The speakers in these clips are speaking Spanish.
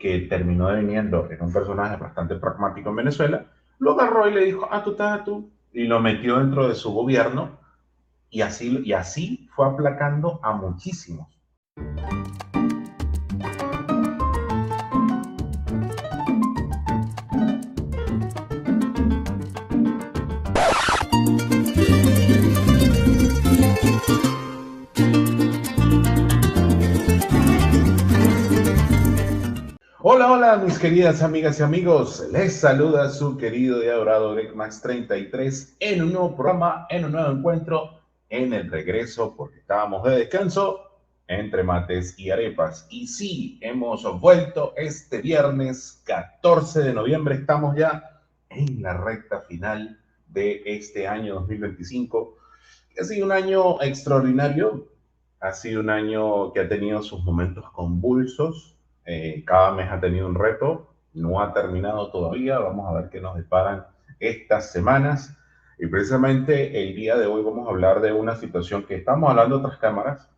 que terminó deviniendo en un personaje bastante pragmático en Venezuela, lo agarró y le dijo, tú estás tú, y lo metió dentro de su gobierno, y así fue aplacando a muchísimos. Hola, hola, mis queridas amigas y amigos. Les saluda su querido y adorado Max33 en un nuevo programa, en un nuevo encuentro, en el regreso, porque estábamos de descanso entre mates y arepas. Y sí, hemos vuelto este viernes 14 de noviembre. Estamos ya en la recta final de este año 2025. Ha sido un año extraordinario, ha sido un año que ha tenido sus momentos convulsos, cada mes ha tenido un reto, no ha terminado todavía, vamos a ver qué nos deparan estas semanas. Y precisamente el día de hoy vamos a hablar de una situación que estamos hablando de otras cámaras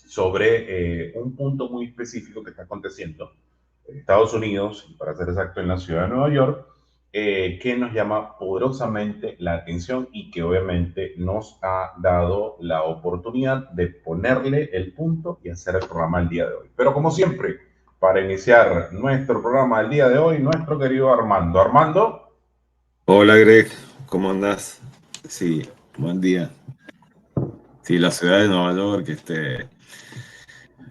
sobre un punto muy específico que está aconteciendo en Estados Unidos, y para ser exacto en la ciudad de Nueva York, que nos llama poderosamente la atención y que obviamente nos ha dado la oportunidad de ponerle el punto y hacer el programa el día de hoy. Pero como siempre, para iniciar nuestro programa el día de hoy, nuestro querido Armando. Armando. Hola Greg, ¿cómo andás? Sí, buen día. Sí, la ciudad de Nueva York,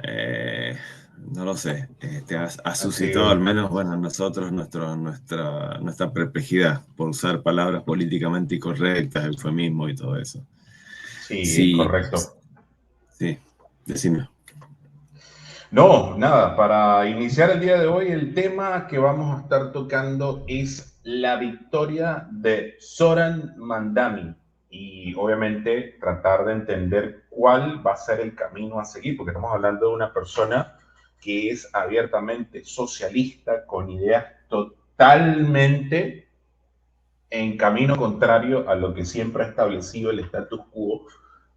eh, no lo sé, ha suscitado al Así, menos, bueno, en nosotros nuestra perplejidad por usar palabras políticamente incorrectas, eufemismo y todo eso. sí, Sí, correcto. sí, decime. No, nada, para iniciar el día de hoy, el tema que vamos a estar tocando es la victoria de Zoran Mandami y obviamente tratar de entender cuál va a ser el camino a seguir, porque estamos hablando de una persona que es abiertamente socialista, con ideas totalmente en camino contrario a lo que siempre ha establecido el status quo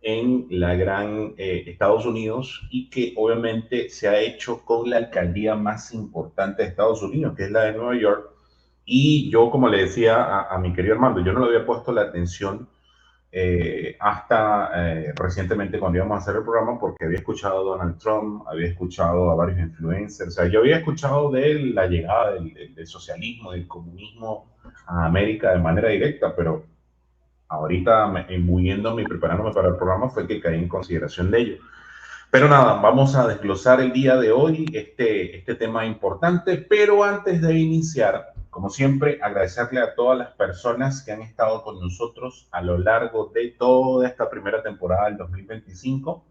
en la gran Estados Unidos, y que obviamente se ha hecho con la alcaldía más importante de Estados Unidos, que es la de Nueva York. Y yo, como le decía a mi querido Armando, yo no le había puesto la atención hasta recientemente cuando íbamos a hacer el programa, porque había escuchado a Donald Trump, había escuchado a varios influencers, o sea, yo había escuchado de la llegada del socialismo, del comunismo a América de manera directa, pero ahorita imbuyéndome y preparándome para el programa fue que caí en consideración de ello. Pero nada, vamos a desglosar el día de hoy este tema importante, pero antes de iniciar, como siempre, agradecerle a todas las personas que han estado con nosotros a lo largo de toda esta primera temporada del 2025.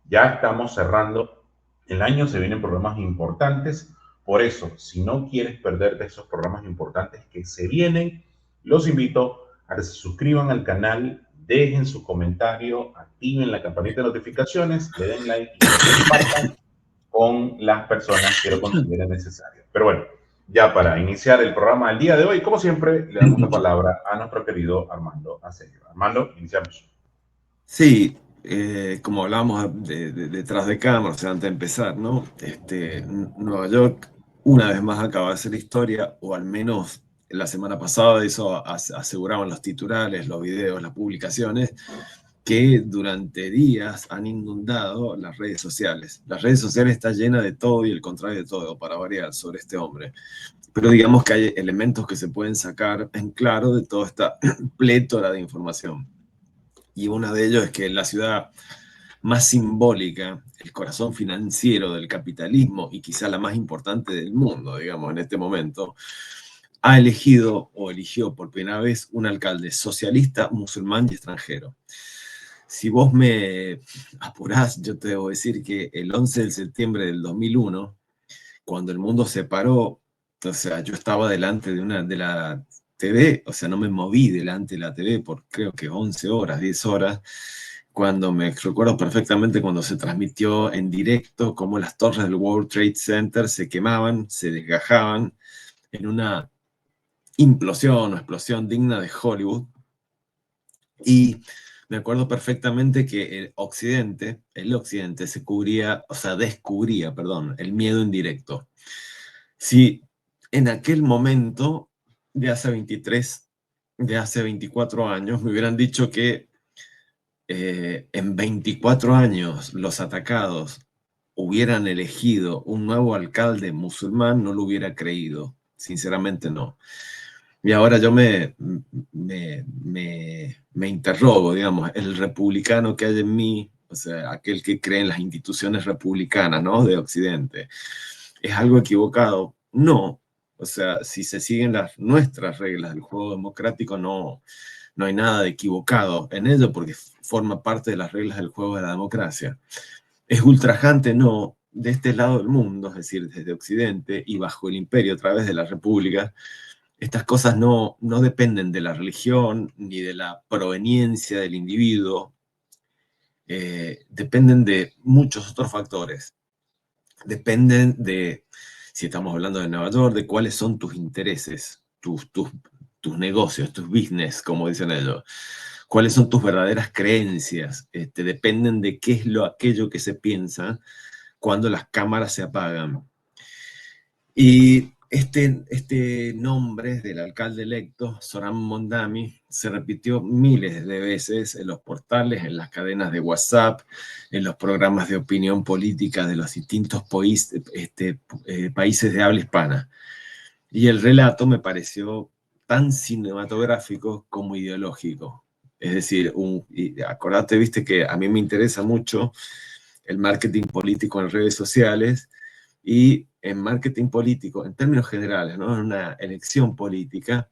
Ya estamos cerrando el año, se vienen programas importantes. Por eso, si no quieres perderte esos programas importantes que se vienen, los invito a que se suscriban al canal, dejen su comentario, activen la campanita de notificaciones, le den like y lo compartan con las personas que lo consideren necesario. Pero bueno, ya para iniciar el programa del día de hoy, como siempre, le damos la palabra a nuestro querido Armando Acevedo. Armando, iniciamos. Sí, como hablábamos detrás de cámara, o sea, antes de empezar, ¿no? Nueva York una vez más acaba de hacer historia, o al menos la semana pasada eso aseguraban los titulares, los videos, las publicaciones, que durante días han inundado las redes sociales. Las redes sociales están llenas de todo y el contrario de todo, para variar, sobre este hombre. Pero digamos que hay elementos que se pueden sacar en claro de toda esta plétora de información. Y uno de ellos es que la ciudad más simbólica, el corazón financiero del capitalismo y quizá la más importante del mundo, digamos, en este momento, ha elegido o eligió por primera vez un alcalde socialista, musulmán y extranjero. Si vos me apurás, yo te debo decir que el 11 de septiembre del 2001, cuando el mundo se paró, o sea, yo estaba delante de la TV, o sea, no me moví delante de la TV por creo que 11 horas, 10 horas, cuando me recuerdo perfectamente cuando se transmitió en directo cómo las torres del World Trade Center se quemaban, se desgajaban en una implosión o explosión digna de Hollywood. Y me acuerdo perfectamente que el occidente se cubría, o sea, descubría, perdón, el miedo indirecto. Si en aquel momento, de hace 24 años, me hubieran dicho que en 24 años los atacados hubieran elegido un nuevo alcalde musulmán, no lo hubiera creído. Sinceramente no. Y ahora yo me interrogo, digamos, el republicano que hay en mí, o sea, aquel que cree en las instituciones republicanas, ¿no? De Occidente, ¿es algo equivocado? No. O sea, si se siguen nuestras reglas del juego democrático, no hay nada de equivocado en ello porque forma parte de las reglas del juego de la democracia. Es ultrajante, no, de este lado del mundo, es decir, desde Occidente y bajo el imperio a través de la República, estas cosas no dependen de la religión ni de la proveniencia del individuo, dependen de muchos otros factores. Dependen de, si estamos hablando de Nueva York, de cuáles son tus intereses, tus negocios, tus business, como dicen ellos. Cuáles son tus verdaderas creencias. Dependen de qué es aquello que se piensa cuando las cámaras se apagan. Y este nombre del alcalde electo, Zoran Mondami, se repitió miles de veces en los portales, en las cadenas de WhatsApp, en los programas de opinión política de los distintos países de habla hispana. Y el relato me pareció tan cinematográfico como ideológico. Es decir, acordate, viste que a mí me interesa mucho el marketing político en redes sociales y en marketing político, en términos generales, ¿no? En una elección política,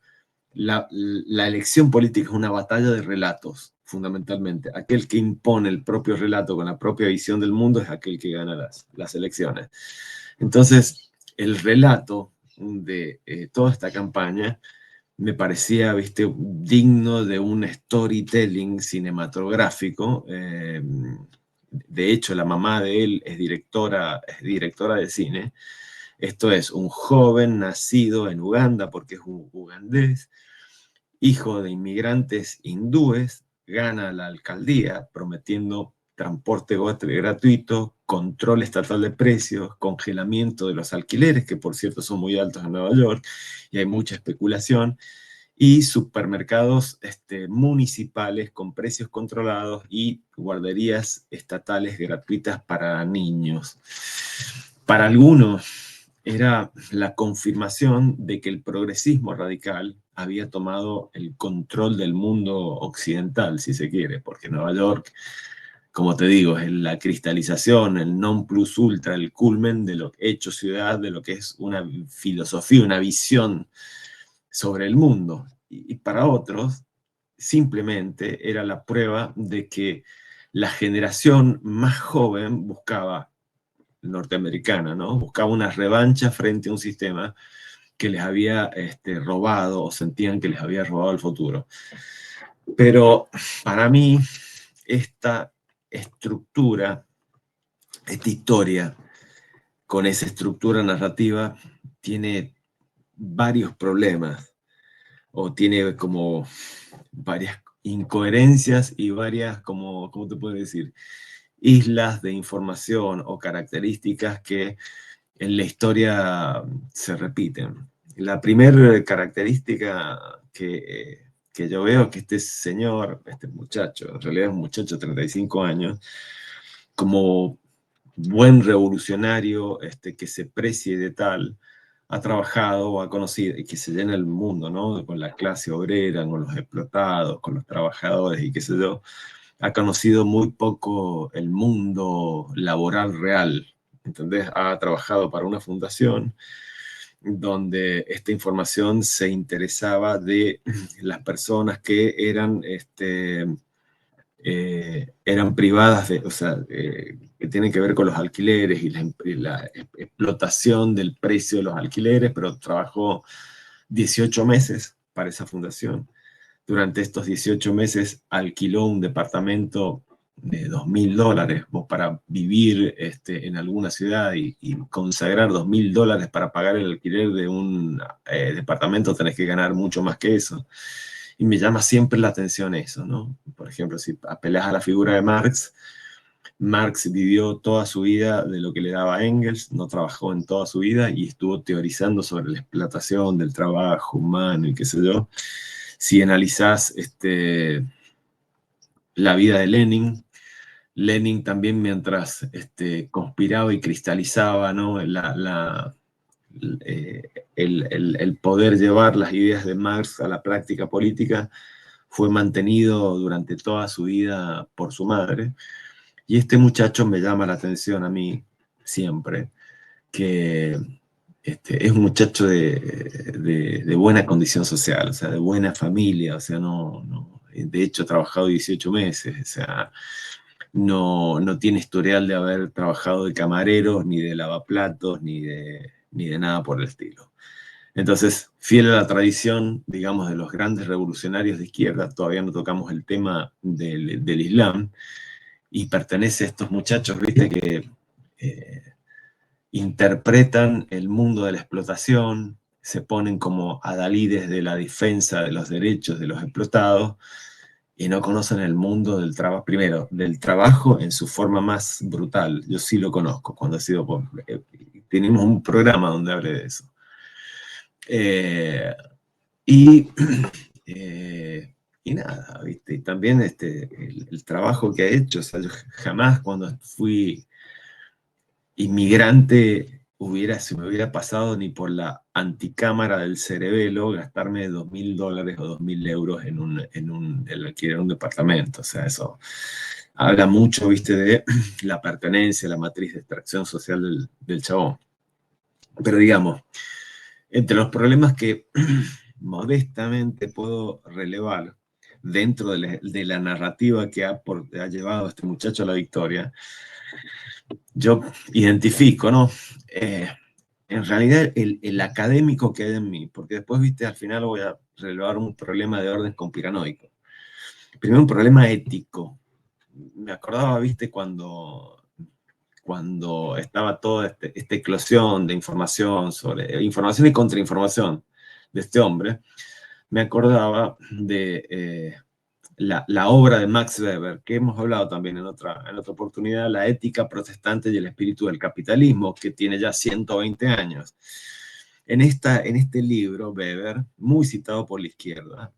la elección política es una batalla de relatos, fundamentalmente. Aquel que impone el propio relato con la propia visión del mundo es aquel que gana las elecciones. Entonces, el relato de toda esta campaña me parecía, viste, digno de un storytelling cinematográfico. De hecho, la mamá de él es directora de cine. Esto es un joven nacido en Uganda, porque es un ugandés, hijo de inmigrantes hindúes, gana la alcaldía prometiendo transporte gratuito, control estatal de precios, congelamiento de los alquileres, que por cierto son muy altos en Nueva York y hay mucha especulación, y supermercados municipales con precios controlados y guarderías estatales gratuitas para niños. Para algunos era la confirmación de que el progresismo radical había tomado el control del mundo occidental, si se quiere, porque Nueva York, como te digo, es la cristalización, el non plus ultra, el culmen de lo hecho ciudad, de lo que es una filosofía, una visión sobre el mundo. Y para otros, simplemente era la prueba de que la generación más joven buscaba, norteamericana, ¿no? Buscaba una revancha frente a un sistema que les había robado o sentían que les había robado el futuro. Pero para mí, esta estructura, esta historia, con esa estructura narrativa, tiene varios problemas o tiene como varias incoherencias y varias, como, ¿cómo te puedo decir? Islas de información o características que en la historia se repiten. La primera característica que yo veo es que este señor, este muchacho, en realidad es un muchacho de 35 años, como buen revolucionario que se precie de tal, ha trabajado o ha conocido, y que se llena el mundo, ¿no? Con la clase obrera, con los explotados, con los trabajadores y qué sé yo, ha conocido muy poco el mundo laboral real. ¿Entendés? Ha trabajado para una fundación donde esta información se interesaba de las personas que eran privadas, o sea, que tienen que ver con los alquileres y la explotación del precio de los alquileres, pero trabajó 18 meses para esa fundación. Durante estos 18 meses alquiló un departamento de $2.000. Vos para vivir en alguna ciudad y consagrar $2.000 para pagar el alquiler de un departamento tenés que ganar mucho más que eso. Y me llama siempre la atención eso, ¿no? Por ejemplo, si apelás a la figura de Marx, Marx vivió toda su vida de lo que le daba Engels, no trabajó en toda su vida y estuvo teorizando sobre la explotación del trabajo humano y qué sé yo. Si analizás la vida de Lenin, Lenin también mientras conspiraba y cristalizaba, ¿no? El poder llevar las ideas de Marx a la práctica política fue mantenido durante toda su vida por su madre. Y este muchacho me llama la atención a mí siempre, que es un muchacho de buena condición social, o sea, de buena familia, o sea, de hecho ha trabajado 18 meses, o sea, no tiene historial de haber trabajado de camarero, ni de lavaplatos, ni de nada por el estilo. Entonces, fiel a la tradición, digamos, de los grandes revolucionarios de izquierda, todavía no tocamos el tema del Islam, y pertenece a estos muchachos, viste, que interpretan el mundo de la explotación, se ponen como adalides de la defensa de los derechos de los explotados y no conocen el mundo del trabajo, primero, del trabajo en su forma más brutal. Yo sí lo conozco, cuando he sido tenemos un programa donde hablé de eso. Y, y nada, ¿viste? Y también el trabajo que ha hecho, o sea, yo jamás cuando fui inmigrante se me hubiera pasado ni por la anticámara del cerebelo gastarme $2.000 o 2.000 euros el alquiler de un departamento. O sea, eso habla mucho, viste, de la pertenencia, la matriz de extracción social del chabón. Pero digamos, entre los problemas que modestamente puedo relevar dentro de la narrativa que ha llevado a este muchacho a la victoria, yo identifico, ¿no? En realidad, el académico que hay en mí, porque después, viste, al final voy a relevar un problema de orden conspiranoico. Primero, un problema ético. Me acordaba, viste, cuando estaba toda esta eclosión de información sobre información y contrainformación de este hombre, me acordaba de la obra de Max Weber, que hemos hablado también en otra oportunidad, La ética protestante y el espíritu del capitalismo, que tiene ya 120 años. En este libro, Weber, muy citado por la izquierda,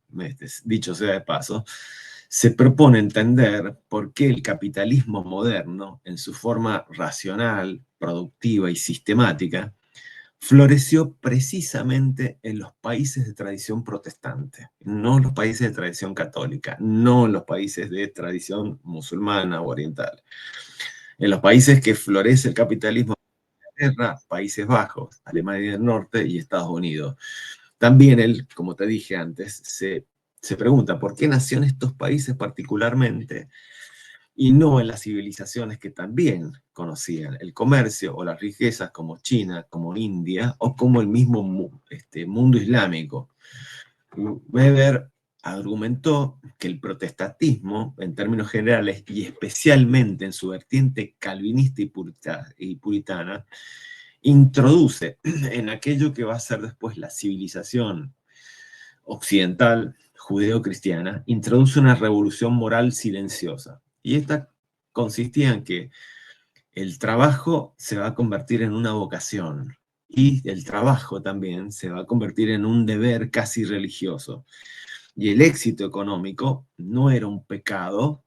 dicho sea de paso, se propone entender por qué el capitalismo moderno, en su forma racional, productiva y sistemática, floreció precisamente en los países de tradición protestante, no en los países de tradición católica, no en los países de tradición musulmana o oriental. En los países que florece el capitalismo, Países Bajos, Alemania del Norte y Estados Unidos. También él, como te dije antes, se pregunta por qué nació en estos países particularmente y no en las civilizaciones que también conocían el comercio o las riquezas como China, como India o como el mismo mundo islámico. Weber argumentó que el protestantismo, en términos generales, y especialmente en su vertiente calvinista y puritana, introduce en aquello que va a ser después la civilización occidental, judeo-cristiana, introduce una revolución moral silenciosa. Y esta consistía en que el trabajo se va a convertir en una vocación y el trabajo también se va a convertir en un deber casi religioso. Y el éxito económico no era un pecado,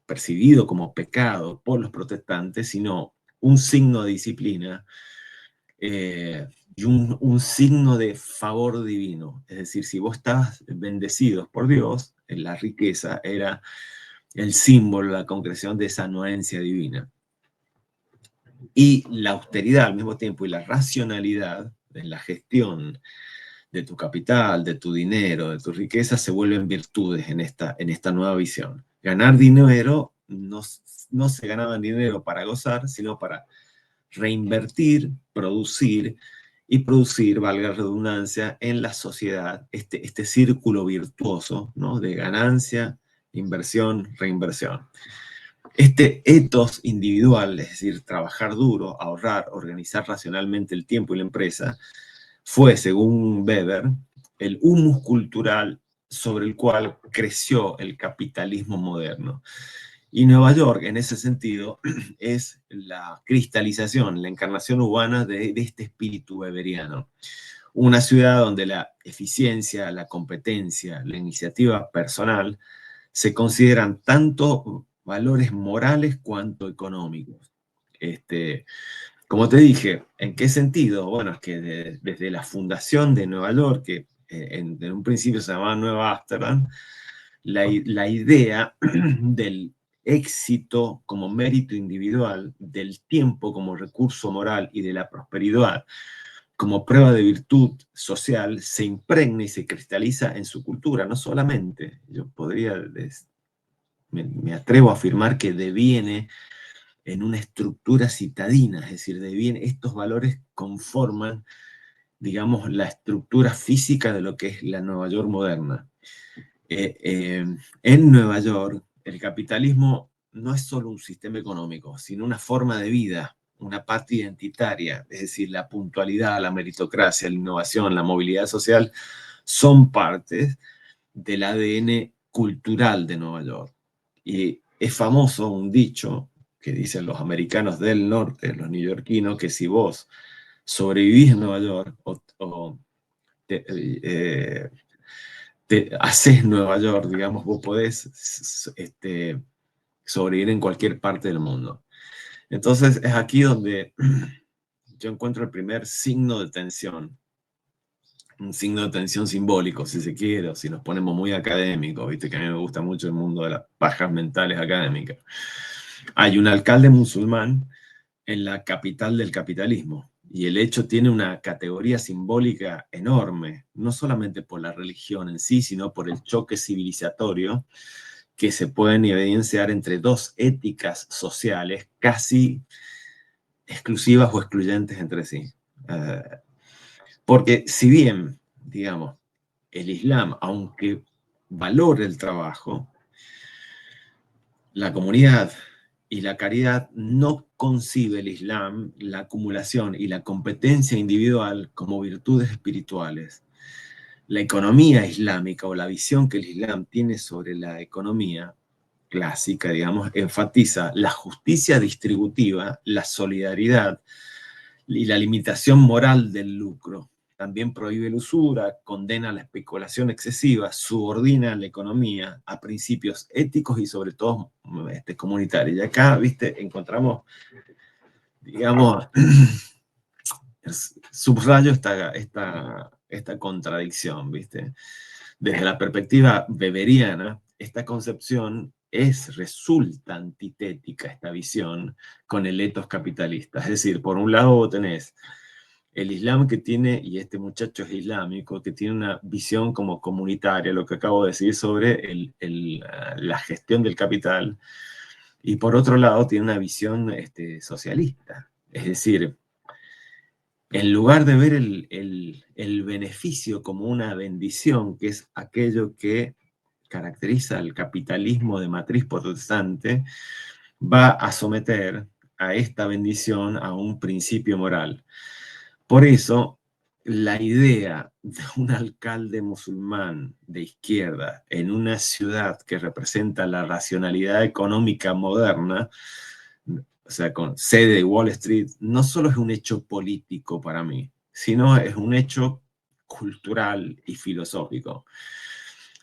percibido como pecado por los protestantes, sino un signo de disciplina y un signo de favor divino. Es decir, si vos estabas bendecidos por Dios, la riqueza era el símbolo, la concreción de esa anuencia divina. Y la austeridad al mismo tiempo y la racionalidad en la gestión de tu capital, de tu dinero, de tu riqueza, se vuelven virtudes en esta nueva visión. Ganar dinero no se ganaba dinero para gozar, sino para reinvertir, producir, valga la redundancia, en la sociedad, este círculo virtuoso, ¿no? De ganancia, inversión, reinversión. Este ethos individual, es decir, trabajar duro, ahorrar, organizar racionalmente el tiempo y la empresa, fue, según Weber, el humus cultural sobre el cual creció el capitalismo moderno. Y Nueva York, en ese sentido, es la cristalización, la encarnación urbana de este espíritu weberiano. Una ciudad donde la eficiencia, la competencia, la iniciativa personal se consideran tanto valores morales cuanto económicos. Como te dije, ¿en qué sentido? Bueno, es que desde la fundación de Nueva York, que en un principio se llamaba Nueva Ámsterdam, la idea del éxito como mérito individual, del tiempo como recurso moral y de la prosperidad como prueba de virtud social se impregna y se cristaliza en su cultura, no solamente, yo me atrevo a afirmar que deviene en una estructura citadina, es decir, estos valores conforman, digamos, la estructura física de lo que es la Nueva York moderna. En Nueva York, el capitalismo no es solo un sistema económico, sino una forma de vida, una parte identitaria, es decir, la puntualidad, la meritocracia, la innovación, la movilidad social, son partes del ADN cultural de Nueva York. Y es famoso un dicho que dicen los americanos del norte, los neoyorquinos, que si vos sobrevivís en Nueva York o te, te haces Nueva York, digamos, vos podés sobrevivir en cualquier parte del mundo. Entonces es aquí donde yo encuentro el primer signo de tensión, un signo de tensión simbólico, si se quiere, o si nos ponemos muy académicos, viste que a mí me gusta mucho el mundo de las pajas mentales académicas. Hay un alcalde musulmán en la capital del capitalismo, y el hecho tiene una categoría simbólica enorme, no solamente por la religión en sí, sino por el choque civilizatorio que se pueden evidenciar entre dos éticas sociales casi exclusivas o excluyentes entre sí. Porque si bien, digamos, el Islam, aunque valora el trabajo, la comunidad y la caridad no concibe el Islam, la acumulación y la competencia individual como virtudes espirituales. La economía islámica o la visión que el Islam tiene sobre la economía clásica, digamos, enfatiza la justicia distributiva, la solidaridad y la limitación moral del lucro. También prohíbe la usura, condena la especulación excesiva, subordina la economía a principios éticos y sobre todo comunitarios. Y acá, viste, encontramos, digamos, subrayo esta contradicción, viste. Desde la perspectiva weberiana, esta concepción resulta antitética, esta visión, con el etos capitalista. Es decir, por un lado tenés el Islam que tiene, y este muchacho es islámico, que tiene una visión como comunitaria, lo que acabo de decir sobre la gestión del capital, y por otro lado tiene una visión socialista. Es decir, en lugar de ver el beneficio como una bendición, que es aquello que caracteriza al capitalismo de matriz protestante, va a someter a esta bendición a un principio moral. Por eso, la idea de un alcalde musulmán de izquierda en una ciudad que representa la racionalidad económica moderna, o sea, con sede de Wall Street, no solo es un hecho político para mí, sino es un hecho cultural y filosófico.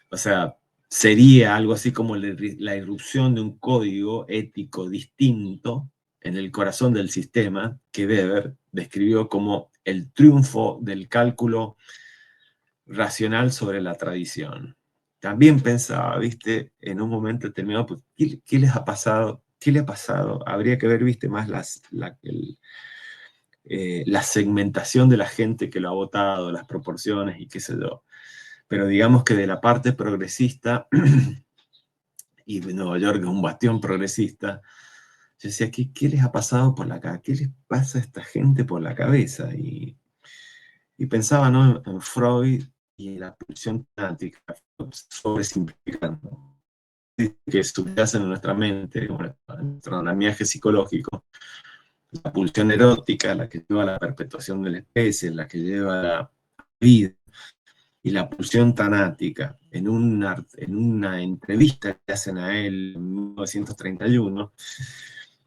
O sea, sería algo así como la irrupción de un código ético distinto en el corazón del sistema que Weber describió como el triunfo del cálculo racional sobre la tradición. También pensaba, viste, en un momento determinado, pues, ¿qué les ha pasado? ¿Qué le ha pasado? Habría que ver, viste, más la segmentación de la gente que lo ha votado, las proporciones y qué sé yo. Pero digamos que de la parte progresista, y Nueva York es un bastión progresista, yo decía, ¿qué les ha pasado por la cabeza? ¿Qué les pasa a esta gente por la cabeza? Y pensaba, ¿no?, en Freud y la pulsión táctica, sobresimplificando, que subyace en nuestra mente, en nuestro andamiaje psicológico, la pulsión erótica, la que lleva a la perpetuación de la especie, la que lleva a la vida, y la pulsión tanática. En una entrevista que hacen a él en 1931,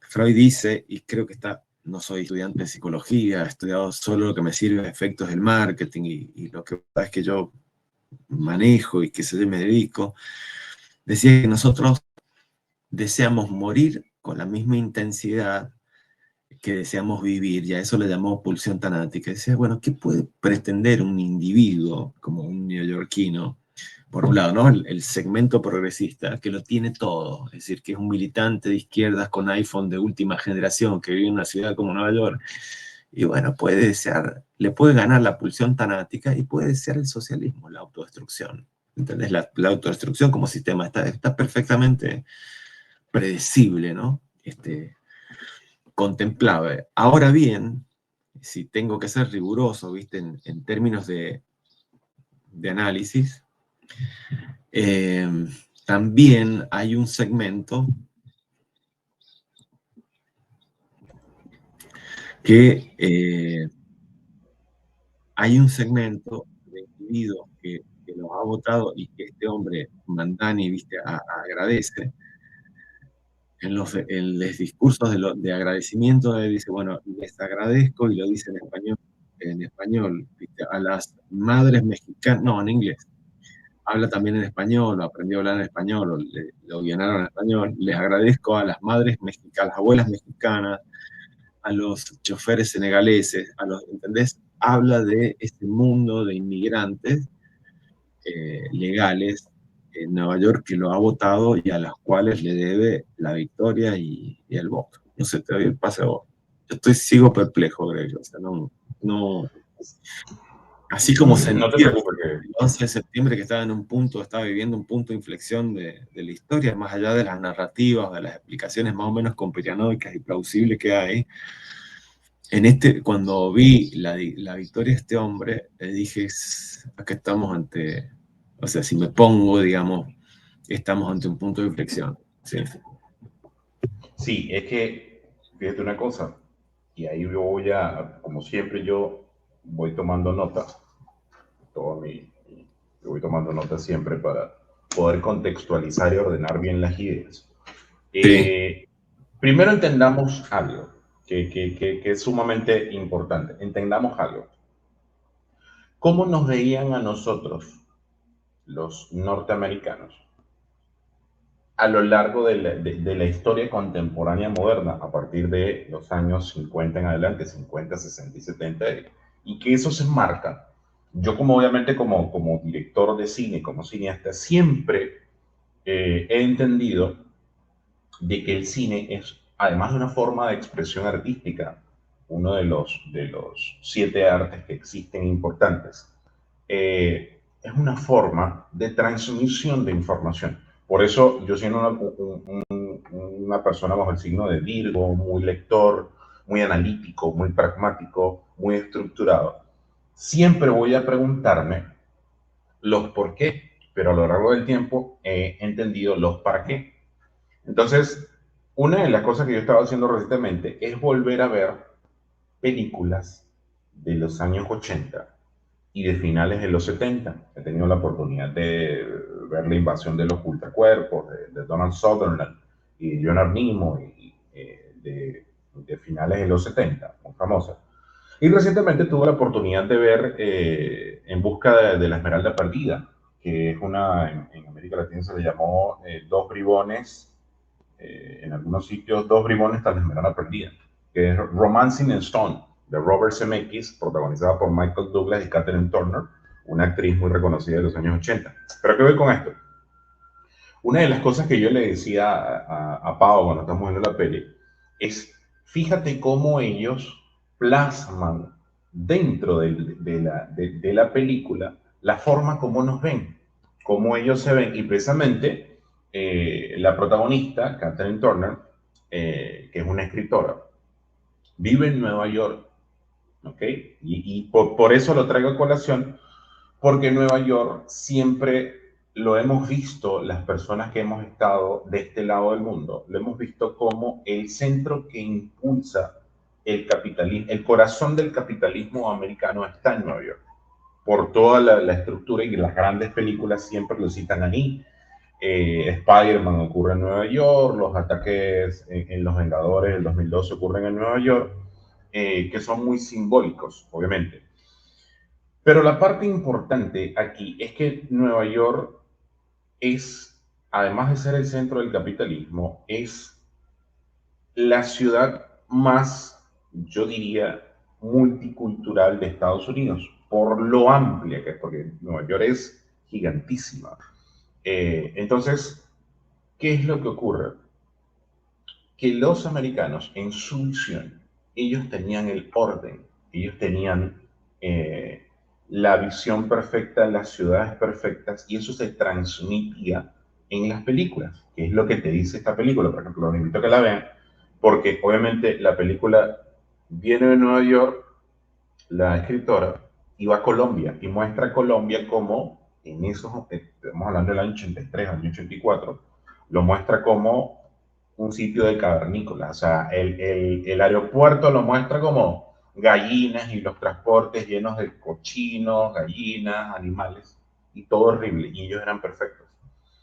Freud dice, y creo que no soy estudiante de psicología, he estudiado solo lo que me sirve a efectos del marketing y lo que es que yo manejo y que se me dedico, decía que nosotros deseamos morir con la misma intensidad que deseamos vivir, y a eso le llamó pulsión tanática. Decía, bueno, ¿qué puede pretender un individuo como un neoyorquino? Por un lado, ¿no? El segmento progresista, que lo tiene todo, es decir, que es un militante de izquierdas con iPhone de última generación, que vive en una ciudad como Nueva York, y bueno, puede desear, le puede ganar la pulsión tanática y puede desear el socialismo, la autodestrucción. ¿Entendés? La autodestrucción como sistema está perfectamente predecible, ¿no? Contemplable. Ahora bien, si tengo que ser riguroso, ¿viste? En términos de análisis, también hay un segmento hay un segmento de individuos que los ha votado y que este hombre, Mandani, ¿viste? Agradece. En los discursos de agradecimiento, él dice, bueno, les agradezco, y lo dice en español, ¿viste? A las madres mexicanas, no, en inglés, habla también en español, o aprendió a hablar en español, o lo guionaron en español. Les agradezco a las madres mexicanas, las abuelas mexicanas, a los choferes senegaleses, ¿entendés? Habla de este mundo de inmigrantes legales en Nueva York que lo ha votado y a las cuales le debe la victoria y el voto. No sé, te doy el pase a vos. Yo sigo perplejo, Greg. O sea, no, así como No te sentía preocupes que el 11 de septiembre que estaba viviendo un punto de inflexión de la historia, más allá de las narrativas, de las explicaciones más o menos conspiranoicas y plausibles que hay. Cuando vi la victoria de este hombre, dije, acá estamos ante, o sea, si me pongo, digamos, estamos ante un punto de inflexión. Sí, sí, es que, fíjate una cosa, y ahí yo voy como siempre, yo voy tomando nota, yo voy tomando nota siempre para poder contextualizar y ordenar bien las ideas. sí, Eh, Primero entendamos algo que es sumamente importante. Entendamos algo. ¿Cómo nos veían a nosotros, los norteamericanos, a lo largo de la historia contemporánea moderna, a partir de los años 50 en adelante, 50, 60 y 70, y que eso se enmarca? Yo como obviamente como director de cine, como cineasta, siempre he entendido de que el cine es, además de una forma de expresión artística, uno de los 7 artes que existen importantes, es una forma de transmisión de información. Por eso yo siendo una persona bajo el signo de Virgo, muy lector, muy analítico, muy pragmático, muy estructurado, siempre voy a preguntarme los por qué, pero a lo largo del tiempo he entendido los para qué. Entonces, una de las cosas que yo estaba haciendo recientemente es volver a ver películas de los años 80 y de finales de los 70. He tenido la oportunidad de ver La invasión de los ultracuerpos de Donald Sutherland y Leonard Nimoy de finales de los 70, muy famosa. Y recientemente tuve la oportunidad de ver En busca de la Esmeralda Perdida, que es en América Latina se le llamó Dos bribones, en algunos sitios, Dos bribones tras la Esmeralda Perdida, que es Romancing in Stone, de Robert Zemeckis, protagonizada por Michael Douglas y Catherine Turner, una actriz muy reconocida de los años 80. ¿Pero qué voy con esto? Una de las cosas que yo le decía a Pau cuando estamos viendo la peli es, fíjate cómo ellos plasman dentro de la película la forma como nos ven, cómo ellos se ven. Y precisamente la protagonista, Catherine Turner, que es una escritora, vive en Nueva York, ¿ok? Y por eso lo traigo a colación, porque Nueva York siempre lo hemos visto, las personas que hemos estado de este lado del mundo, lo hemos visto como el centro que impulsa el capitalismo, el corazón del capitalismo americano está en Nueva York. por toda la estructura y las grandes películas siempre lo citan ahí. Spider-Man ocurre en Nueva York, los ataques en Los Vengadores del 2012 ocurren en Nueva York, que son muy simbólicos, obviamente. Pero la parte importante aquí es que Nueva York es, además de ser el centro del capitalismo, es la ciudad más, yo diría, multicultural de Estados Unidos, por lo amplia que es, porque Nueva York es gigantísima. Entonces, ¿qué es lo que ocurre? Que los americanos, en su visión, ellos tenían el orden, ellos tenían eh, la visión perfecta, las ciudades perfectas, y eso se transmitía en las películas, que es lo que te dice esta película. Por ejemplo, los invito a que la vean, porque obviamente la película viene de Nueva York, la escritora, y va a Colombia, y muestra a Colombia como en esos, estamos hablando del año 83, año 84, lo muestra como un sitio de cavernícolas. O sea, el aeropuerto lo muestra como gallinas y los transportes llenos de cochinos, gallinas, animales, y todo horrible, y ellos eran perfectos.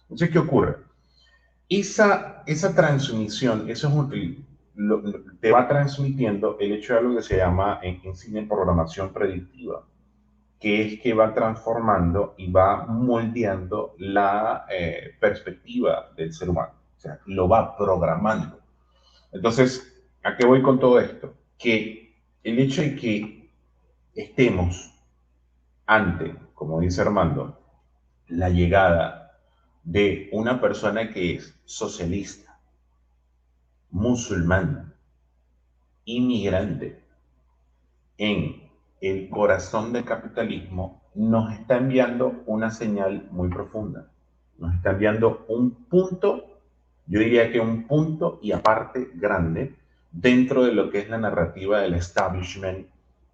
Entonces, ¿qué ocurre? Esa transmisión, eso es te va transmitiendo el hecho de algo que se llama en cine programación predictiva, que es que va transformando y va moldeando la perspectiva del ser humano. O sea, lo va programando. Entonces, ¿a qué voy con todo esto? Que el hecho de que estemos ante, como dice Armando, la llegada de una persona que es socialista, musulmán, inmigrante, en el corazón del capitalismo, nos está enviando una señal muy profunda. Nos está enviando un punto, yo diría que un punto y aparte grande, dentro de lo que es la narrativa del establishment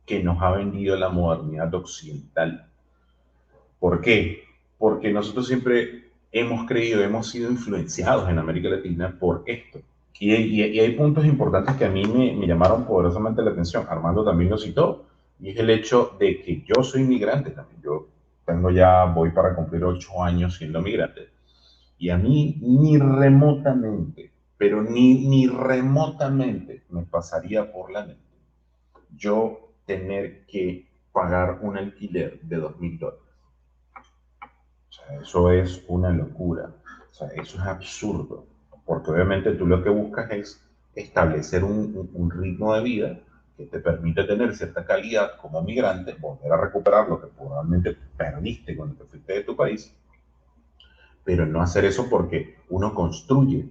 que nos ha vendido la modernidad occidental. ¿Por qué? Porque nosotros siempre hemos creído, hemos sido influenciados en América Latina por esto. Y hay puntos importantes que a mí me llamaron poderosamente la atención. Armando también lo citó, y es el hecho de que yo soy migrante también. Yo tengo ya, voy para cumplir 8 años siendo migrante. Y a mí ni remotamente, pero ni remotamente me pasaría por la mente yo tener que pagar un alquiler de $2,000. O sea, eso es una locura. O sea, eso es absurdo. Porque obviamente tú lo que buscas es establecer un ritmo de vida que te permite tener cierta calidad como migrante, volver a recuperar lo que probablemente perdiste cuando te fuiste de tu país, pero no hacer eso porque uno construye.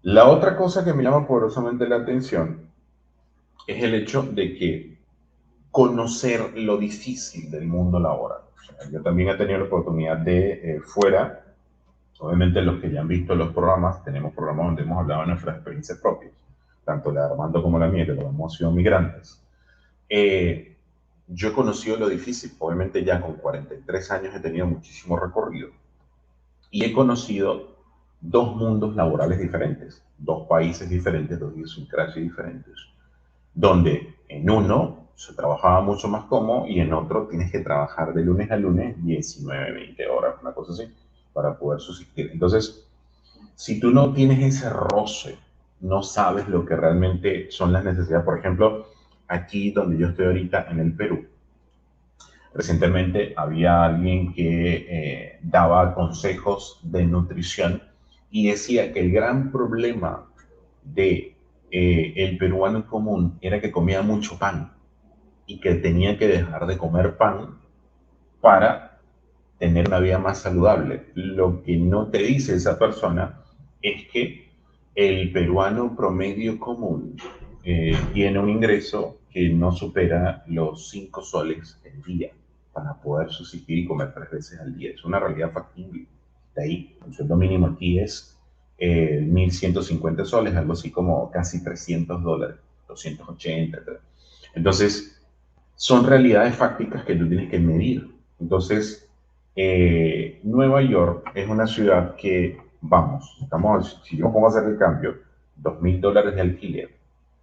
La otra cosa que me llama poderosamente la atención es el hecho de que conocer lo difícil del mundo laboral. O sea, yo también he tenido la oportunidad de fuera. Obviamente los que ya han visto los programas, tenemos programas donde hemos hablado de nuestras experiencias propias, tanto la de Armando como la mía, que como hemos sido migrantes. Eh, yo he conocido lo difícil, obviamente ya con 43 años he tenido muchísimo recorrido y he conocido dos mundos laborales diferentes, dos países diferentes, dos idiosincrasias diferentes, donde en uno se trabajaba mucho más cómodo y en otro tienes que trabajar de lunes a lunes 19, 20 horas, una cosa así, para poder subsistir. Entonces, si tú no tienes ese roce, no sabes lo que realmente son las necesidades. Por ejemplo, aquí donde yo estoy ahorita en el Perú, recientemente había alguien que daba consejos de nutrición y decía que el gran problema de el peruano común era que comía mucho pan y que tenía que dejar de comer pan para tener una vida más saludable. Lo que no te dice esa persona es que el peruano promedio común tiene un ingreso que no supera los 5 soles el día para poder subsistir y comer 3 veces al día. Es una realidad factible. De ahí, el sueldo mínimo aquí es 1.150 soles, algo así como casi $300, 280. Entonces, son realidades fácticas que tú tienes que medir. Entonces, Nueva York es una ciudad que, vamos, si yo pongo a hacer el cambio, $2,000 de alquiler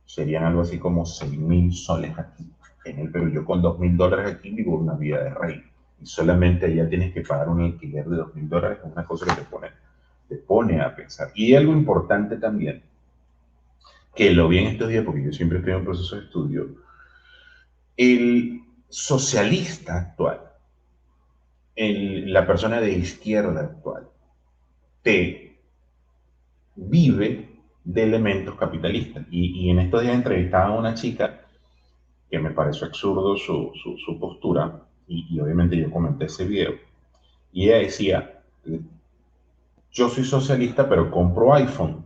serían algo así como 6,000 soles aquí. Genial, pero yo con $2.000 aquí vivo una vida de rey. Y solamente allá tienes que pagar un alquiler de $2.000, es una cosa que te pone a pensar. Y algo importante también, que lo vi en estos días, porque yo siempre estoy en un proceso de estudio, el socialista actual, la persona de izquierda actual, te vive de elementos capitalistas. Y en estos días entrevistaba a una chica que me pareció absurdo su postura, y obviamente yo comenté ese video, y ella decía, yo soy socialista pero compro iPhone,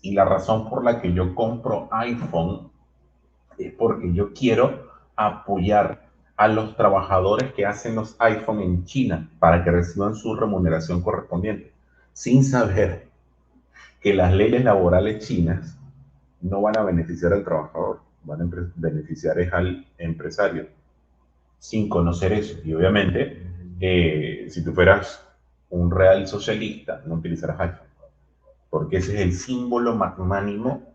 y la razón por la que yo compro iPhone es porque yo quiero apoyar a los trabajadores que hacen los iPhone en China para que reciban su remuneración correspondiente, sin saber que las leyes laborales chinas no van a beneficiar al trabajador, van a beneficiar al empresario, sin conocer eso. Y obviamente, si tú fueras un real socialista, no utilizarás iPhone, porque ese es el símbolo magnánimo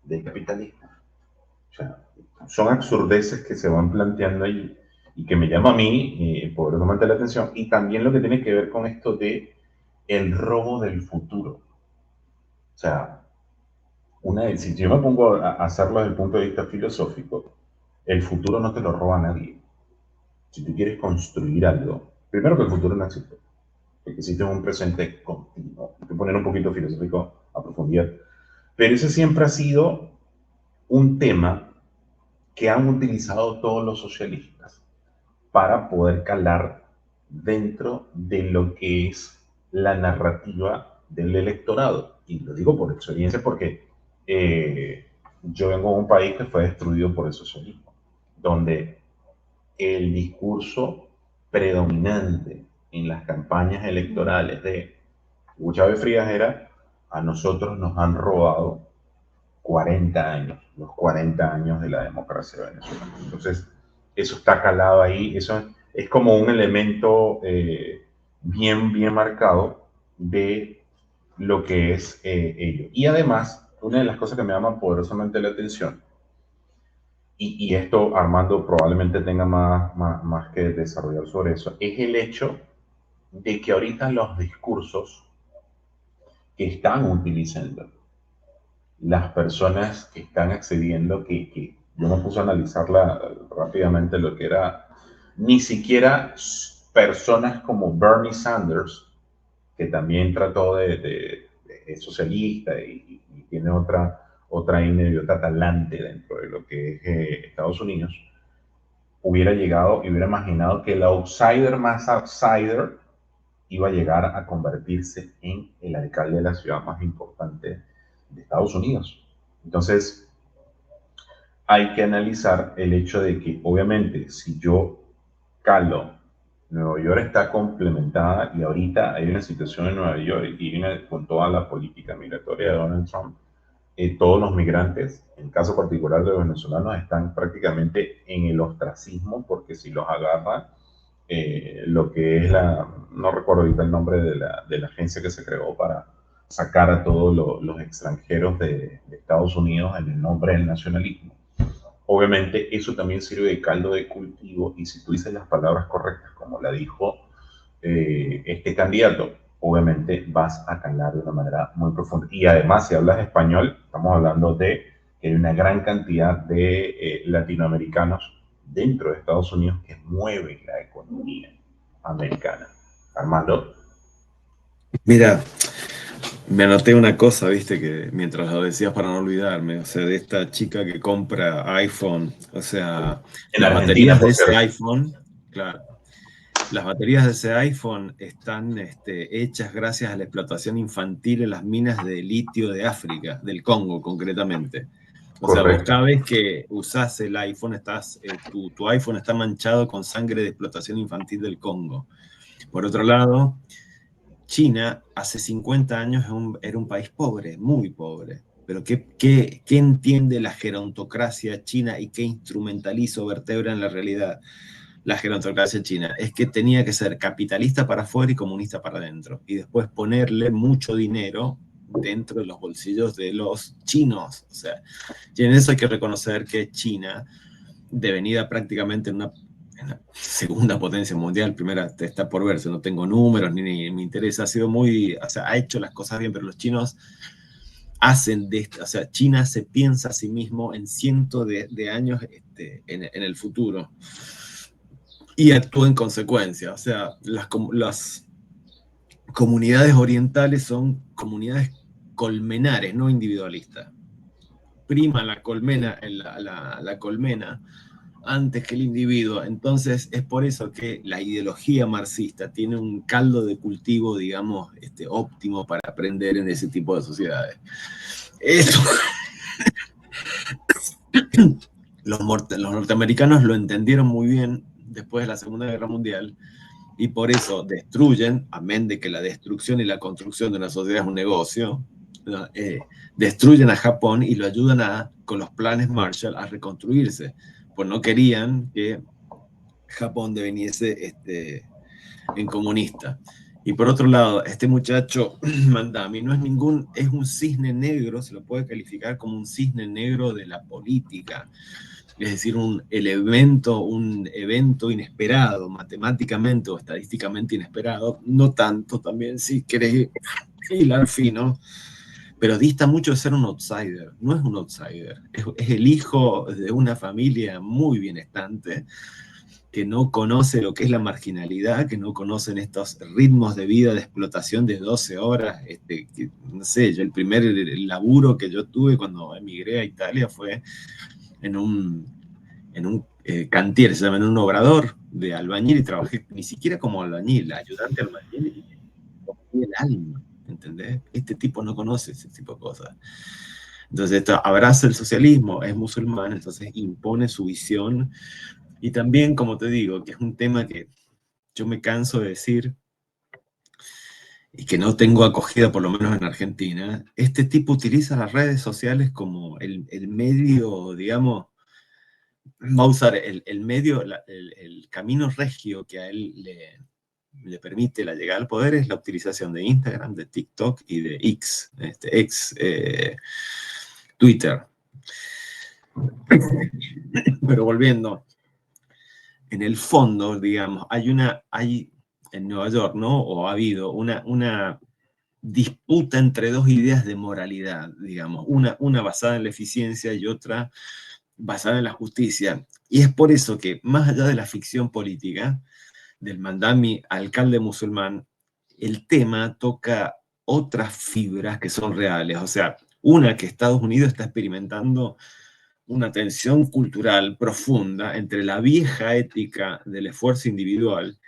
del capitalismo. O sea, son absurdeces que se van planteando ahí y que me llama a mí, por eso me la atención, y también lo que tiene que ver con esto de el robo del futuro. O sea, si yo me pongo a hacerlo desde el punto de vista filosófico, el futuro no te lo roba nadie. Si tú quieres construir algo, primero que el futuro no existe, porque existe un presente continuo. Hay que poner un poquito filosófico a profundidad. Pero ese siempre ha sido un tema que han utilizado todos los socialistas para poder calar dentro de lo que es la narrativa del electorado. Y lo digo por experiencia porque yo vengo de un país que fue destruido por el socialismo, donde el discurso predominante en las campañas electorales de Hugo Chávez Frías era: a nosotros nos han robado 40 años, los 40 años de la democracia venezolana. Entonces, eso está calado ahí, eso es como un elemento bien marcado de lo que es ello. Y además, una de las cosas que me llama poderosamente la atención, y esto Armando probablemente tenga más que desarrollar sobre eso, es el hecho de que ahorita los discursos que están utilizando las personas que están accediendo, que yo me puse a analizarla rápidamente, lo que era, ni siquiera personas como Bernie Sanders, que también trató es socialista y tiene otra idiota talante dentro de lo que es Estados Unidos, hubiera llegado y hubiera imaginado que el outsider más outsider iba a llegar a convertirse en el alcalde de la ciudad más importante de Estados Unidos. Entonces, hay que analizar el hecho de que, obviamente, si yo calo, Nueva York está complementada y ahorita hay una situación en Nueva York y con toda la política migratoria de Donald Trump, todos los migrantes, en el caso particular de los venezolanos, están prácticamente en el ostracismo, porque si los agarra lo que es no recuerdo ahorita el nombre de la agencia que se creó para sacar a todos los extranjeros de Estados Unidos en el nombre del nacionalismo. Obviamente eso también sirve de caldo de cultivo, y si tú dices las palabras correctas, como la dijo este candidato, obviamente vas a calar de una manera muy profunda. Y además, si hablas español, estamos hablando de que hay una gran cantidad de latinoamericanos dentro de Estados Unidos que mueven la economía americana. Armando. Mira, me anoté una cosa, viste, que mientras lo decías para no olvidarme, o sea, de esta chica que compra iPhone, o sea, En las Argentina, baterías de por ese cierto. iPhone, claro, las baterías de ese iPhone están hechas gracias a la explotación infantil en las minas de litio de África, del Congo concretamente. O sea, vos Correcto. cada vez que usás el iPhone, tu iPhone está manchado con sangre de explotación infantil del Congo. Por otro lado, China hace 50 años era un país pobre, muy pobre. Pero ¿qué entiende la gerontocracia china y qué instrumentaliza o vertebra en la realidad la gerontocracia china? Es que tenía que ser capitalista para afuera y comunista para adentro. Y después ponerle mucho dinero dentro de los bolsillos de los chinos. O sea, y en eso hay que reconocer que China devenida prácticamente en la segunda potencia mundial. Primera está por verse, no tengo números ni me interesa. Ha sido muy, o sea, ha hecho las cosas bien, pero los chinos hacen de esto, o sea, China se piensa a sí mismo en cientos de años en el futuro y actúa en consecuencia. O sea, las comunidades orientales son comunidades colmenares, no individualistas. Prima la colmena, la colmena antes que el individuo. Entonces es por eso que la ideología marxista tiene un caldo de cultivo, digamos, óptimo para aprender en ese tipo de sociedades. Eso. Los norteamericanos lo entendieron muy bien después de la Segunda Guerra Mundial y por eso destruyen, amén de que la destrucción y la construcción de una sociedad es un negocio, ¿no? Destruyen a Japón y lo ayudan con los planes Marshall a reconstruirse, pues no querían que Japón deviniese en comunista. Y por otro lado, este muchacho Mandami no es es un cisne negro, se lo puede calificar como un cisne negro de la política, es decir, un evento inesperado, matemáticamente o estadísticamente inesperado, no tanto también, si querés hilar fino, pero dista mucho de ser un outsider, no es un outsider, es el hijo de una familia muy bienestante, que no conoce lo que es la marginalidad, que no conocen estos ritmos de vida de explotación de 12 horas. No sé, yo el primer laburo que yo tuve cuando emigré a Italia fue en un cantier, se llama, en un obrador de albañil, y trabajé ni siquiera como albañil, ayudante albañil, y el alma, ¿entendés? Este tipo no conoce ese tipo de cosas. Entonces, esto abraza el socialismo, es musulmán, entonces impone su visión. Y también, como te digo, que es un tema que yo me canso de decir y que no tengo acogida, por lo menos en Argentina, este tipo utiliza las redes sociales como el medio, digamos, va a usar el medio, el camino regio que a él le permite la llegada al poder es la utilización de Instagram, de TikTok y de X, Twitter. Pero volviendo, en el fondo, digamos, hay en Nueva York, ¿no? O ha habido una disputa entre dos ideas de moralidad, digamos, una basada en la eficiencia y otra basada en la justicia. Y es por eso que, más allá de la ficción política, del Mandami alcalde musulmán, el tema toca otras fibras que son reales. O sea, una que Estados Unidos está experimentando una tensión cultural profunda entre la vieja ética del esfuerzo individual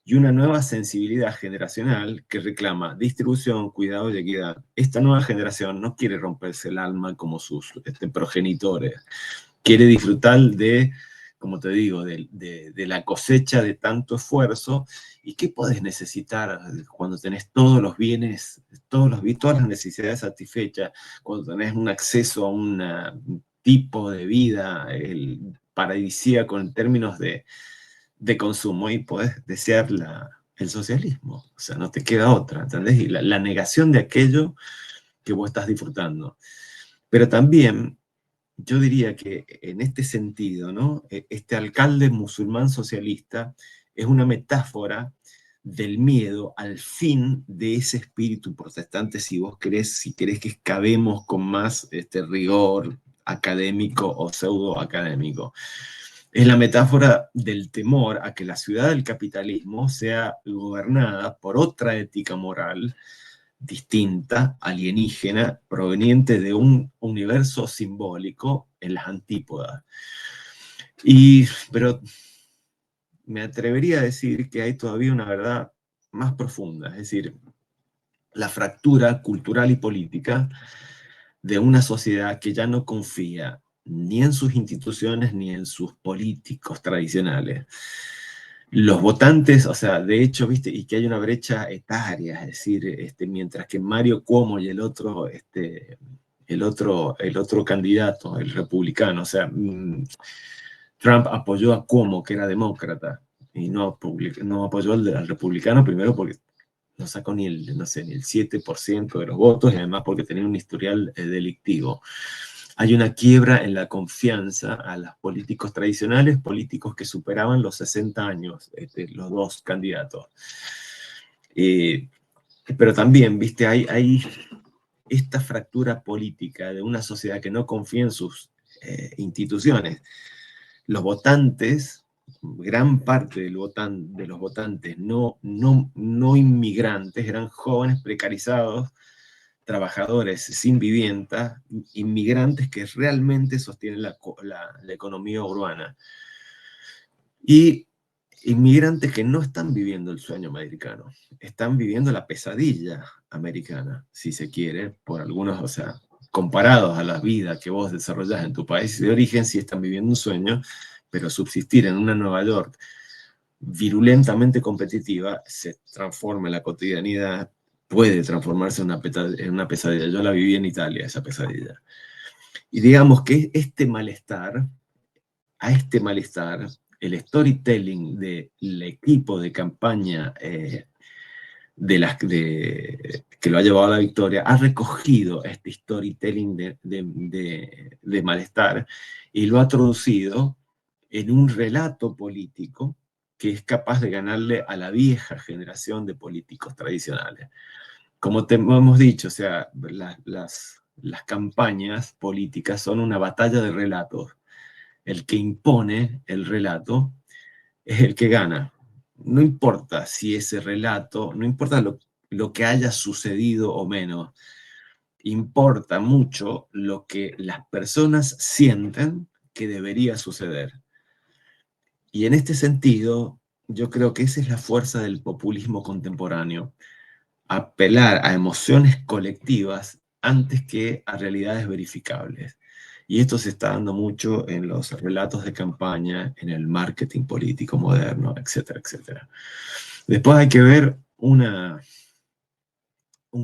y una nueva sensibilidad generacional que reclama distribución, cuidado y equidad. Esta nueva generación no quiere romperse el alma como sus progenitores, quiere disfrutar de, como te digo, de la cosecha de tanto esfuerzo. ¿Y qué podés necesitar cuando tenés todos los bienes, todas las necesidades satisfechas, cuando tenés un acceso a un tipo de vida paradisíaco en términos de consumo, y podés desear el socialismo? O sea, no te queda otra, ¿entendés? Y la negación de aquello que vos estás disfrutando. Pero también yo diría que en este sentido, ¿no? Este alcalde musulmán socialista es una metáfora del miedo al fin de ese espíritu protestante, si querés que excavemos con más rigor académico o pseudo académico. Es la metáfora del temor a que la ciudad del capitalismo sea gobernada por otra ética moral distinta, alienígena, proveniente de un universo simbólico en las antípodas. Pero me atrevería a decir que hay todavía una verdad más profunda, es decir, la fractura cultural y política de una sociedad que ya no confía ni en sus instituciones ni en sus políticos tradicionales. Los votantes, o sea, de hecho, viste, y que hay una brecha etaria, es decir, mientras que Mario Cuomo y el otro candidato, el republicano, o sea, Trump apoyó a Cuomo, que era demócrata, y no apoyó al republicano, primero porque no sacó no sé, ni el 7% de los votos, y además porque tenía un historial delictivo. hay una quiebra en la confianza a los políticos tradicionales, políticos que superaban los 60 años, los dos candidatos. Pero también, viste, hay esta fractura política de una sociedad que no confía en sus instituciones. Los votantes, gran parte de los votantes no inmigrantes, eran jóvenes precarizados, trabajadores sin vivienda, inmigrantes que realmente sostienen la economía urbana. Y inmigrantes que no están viviendo el sueño americano, están viviendo la pesadilla americana, si se quiere, por algunos, o sea, comparados a la vida que vos desarrollás en tu país de origen, sí están viviendo un sueño, pero subsistir en una Nueva York virulentamente competitiva se transforma en la cotidianidad, puede transformarse en una pesadilla. Yo la viví en Italia, esa pesadilla. Y digamos que a este malestar, el storytelling del equipo de campaña que lo ha llevado a la victoria, ha recogido este storytelling de malestar y lo ha traducido en un relato político que es capaz de ganarle a la vieja generación de políticos tradicionales. Como te hemos dicho, o sea, las campañas políticas son una batalla de relatos. El que impone el relato es el que gana. No importa si ese relato, no importa lo que haya sucedido o menos, importa mucho lo que las personas sienten que debería suceder. Y en este sentido, yo creo que esa es la fuerza del populismo contemporáneo, apelar a emociones colectivas antes que a realidades verificables. Y esto se está dando mucho en los relatos de campaña, en el marketing político moderno, etcétera, etcétera. Después hay que ver un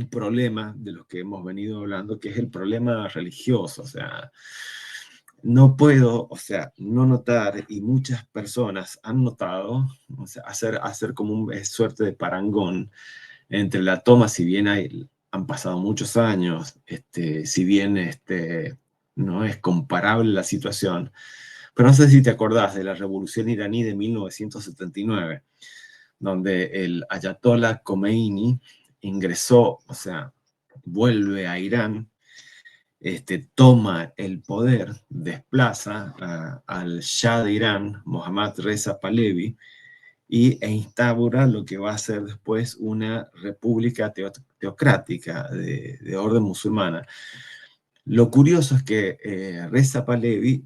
problema de los que hemos venido hablando, que es el problema religioso. O sea, no puedo, o sea, no notar, y muchas personas han notado, o sea, hacer como una suerte de parangón entre la toma, si bien han pasado muchos años, si bien no es comparable la situación, pero no sé si te acordás de la revolución iraní de 1979, donde el ayatollah Khomeini ingresó, o sea, vuelve a Irán, toma el poder, desplaza al Shah de Irán, Mohammad Reza Pahlavi, e instaura lo que va a ser después una república teocrática de orden musulmana. Lo curioso es que Reza Pahlavi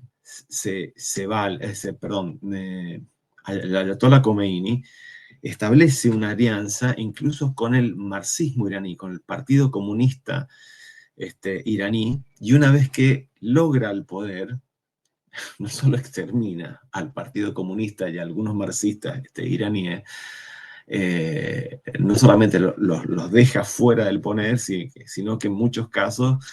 el Ayatollah Khomeini establece una alianza incluso con el marxismo iraní, con el Partido Comunista iraní, y una vez que logra el poder, no solo extermina al Partido Comunista y a algunos marxistas iraníes, no solamente los deja fuera del poder, sino que en muchos casos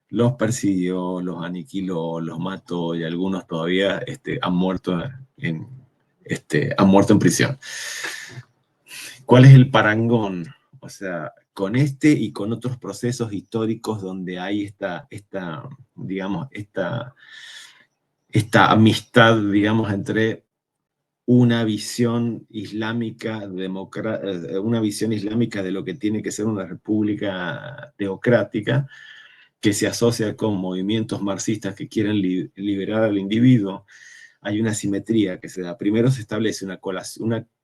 los persiguió, los aniquiló, los mató y algunos todavía han muerto en prisión. ¿Cuál es el parangón? O sea, con este y con otros procesos históricos donde hay digamos, esta amistad, digamos, entre una visión islámica, una visión islámica de lo que tiene que ser una república teocrática, que se asocia con movimientos marxistas que quieren liberar al individuo. Hay una simetría que se da. Primero se establece una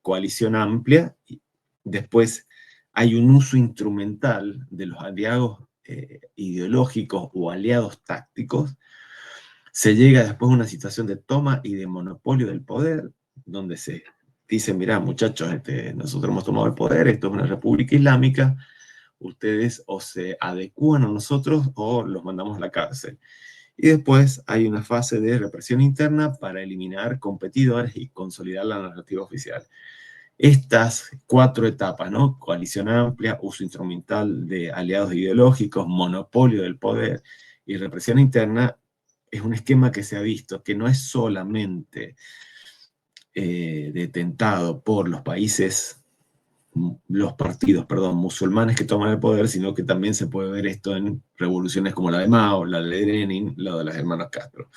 coalición amplia, y después hay un uso instrumental de los aliados ideológicos o aliados tácticos. Se llega después a una situación de toma y de monopolio del poder, donde se dice, mirá, muchachos, nosotros hemos tomado el poder, esto es una república islámica, ustedes o se adecúan a nosotros o los mandamos a la cárcel. Y después hay una fase de represión interna para eliminar competidores y consolidar la narrativa oficial. Estas 4 etapas, ¿no? Coalición amplia, uso instrumental de aliados ideológicos, monopolio del poder y represión interna, es un esquema que se ha visto que no es solamente detentado por los países los partidos, perdón, musulmanes que toman el poder, sino que también se puede ver esto en revoluciones como la de Mao, la de Lenin, la de los hermanos Castro.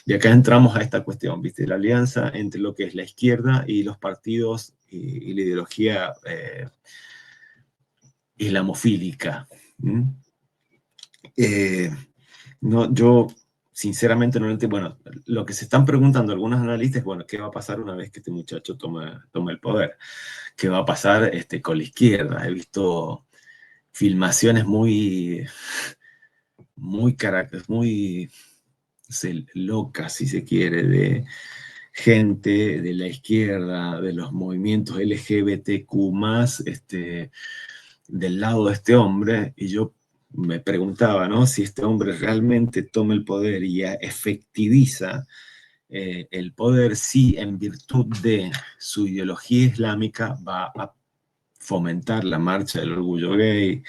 Y acá entramos a esta cuestión, ¿viste? La alianza entre lo que es la izquierda y los partidos y la ideología islamofílica. ¿Mm? No, yo sinceramente no lo entiendo. Bueno, lo que se están preguntando algunos analistas es, bueno, ¿qué va a pasar una vez que este muchacho tome el poder? ¿Qué va a pasar con la izquierda? He visto filmaciones muy no sé, locas, si se quiere, de gente de la izquierda, de los movimientos LGBTQ+, del lado de este hombre, y yo me preguntaba, ¿no? Si este hombre realmente toma el poder y efectiviza el poder, si en virtud de su ideología islámica va a fomentar la marcha del orgullo gay,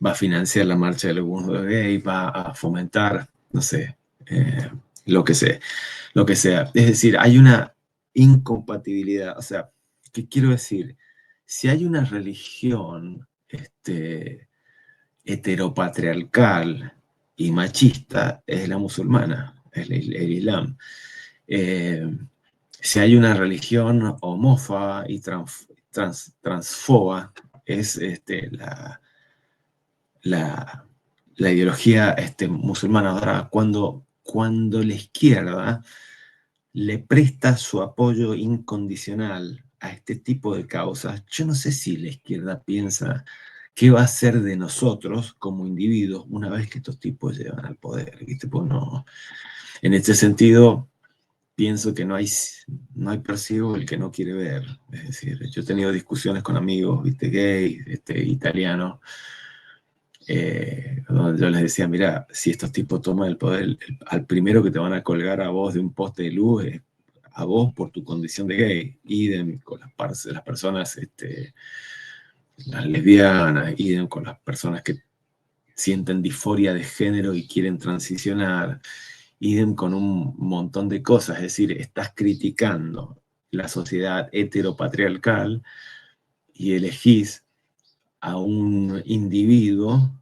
va a financiar la marcha del orgullo gay, va a fomentar, no sé, lo que sea, lo que sea. Es decir, hay una incompatibilidad. O sea, ¿qué quiero decir? Si hay una religión heteropatriarcal y machista, es la musulmana, es el Islam. Eh, si hay una religión homófoba y transfoba, es la, la ideología musulmana. Ahora, cuando la izquierda le presta su apoyo incondicional a este tipo de causas, yo no sé si la izquierda piensa qué va a ser de nosotros como individuos una vez que estos tipos llegan al poder. ¿Viste? Pues no. En este sentido, pienso que no hay percibo el que no quiere ver. Es decir, yo he tenido discusiones con amigos, ¿viste? Gays, italianos, donde yo les decía, mira, si estos tipos toman el poder, al primero que te van a colgar a vos de un poste de luz es a vos por tu condición de gay, idem con las personas, las lesbianas, idem con las personas que sienten disforia de género y quieren transicionar, idem con un montón de cosas. Es decir, estás criticando la sociedad heteropatriarcal y elegís a un individuo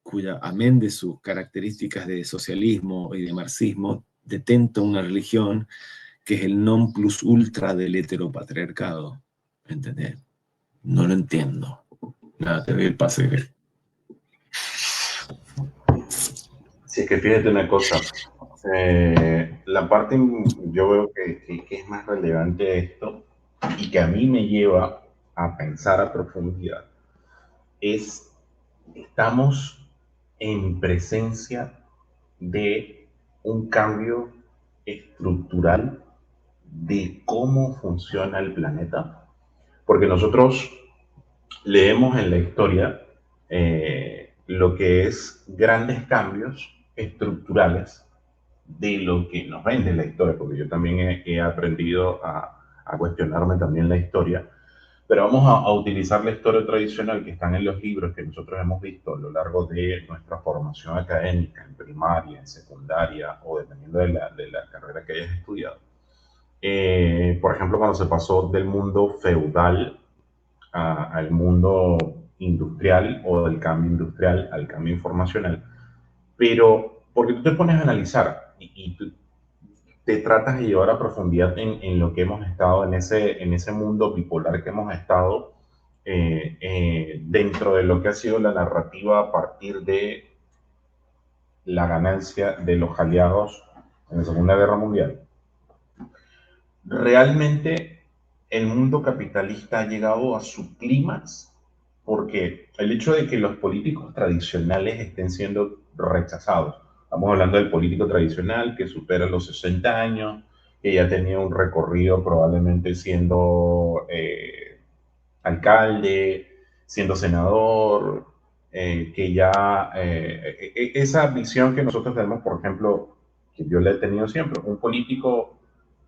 cuya, amén de sus características de socialismo y de marxismo, detenta una religión que es el non plus ultra del heteropatriarcado. ¿Entendés? No lo entiendo. Nada, te doy el pase. Sí, es que fíjate una cosa. La parte yo veo que es más relevante de esto y que a mí me lleva a pensar a profundidad es, estamos en presencia de un cambio estructural de cómo funciona el planeta, porque nosotros leemos en la historia lo que es grandes cambios estructurales de lo que nos vende la historia, porque yo también he aprendido a cuestionarme también la historia, pero vamos a utilizar la historia tradicional que están en los libros que nosotros hemos visto a lo largo de nuestra formación académica, en primaria, en secundaria o dependiendo de la carrera que hayas estudiado. Por ejemplo, cuando se pasó del mundo feudal al mundo industrial o del cambio industrial al cambio informacional, pero porque tú te pones a analizar y tú te tratas de llevar a profundidad en lo que hemos estado, en ese mundo bipolar que hemos estado dentro de lo que ha sido la narrativa a partir de la ganancia de los aliados en la Segunda Guerra Mundial. Realmente el mundo capitalista ha llegado a su clímax porque el hecho de que los políticos tradicionales estén siendo rechazados, estamos hablando del político tradicional que supera los 60 años, que ya tenía un recorrido probablemente siendo alcalde, siendo senador, que ya esa visión que nosotros tenemos, por ejemplo, que yo le he tenido siempre, un político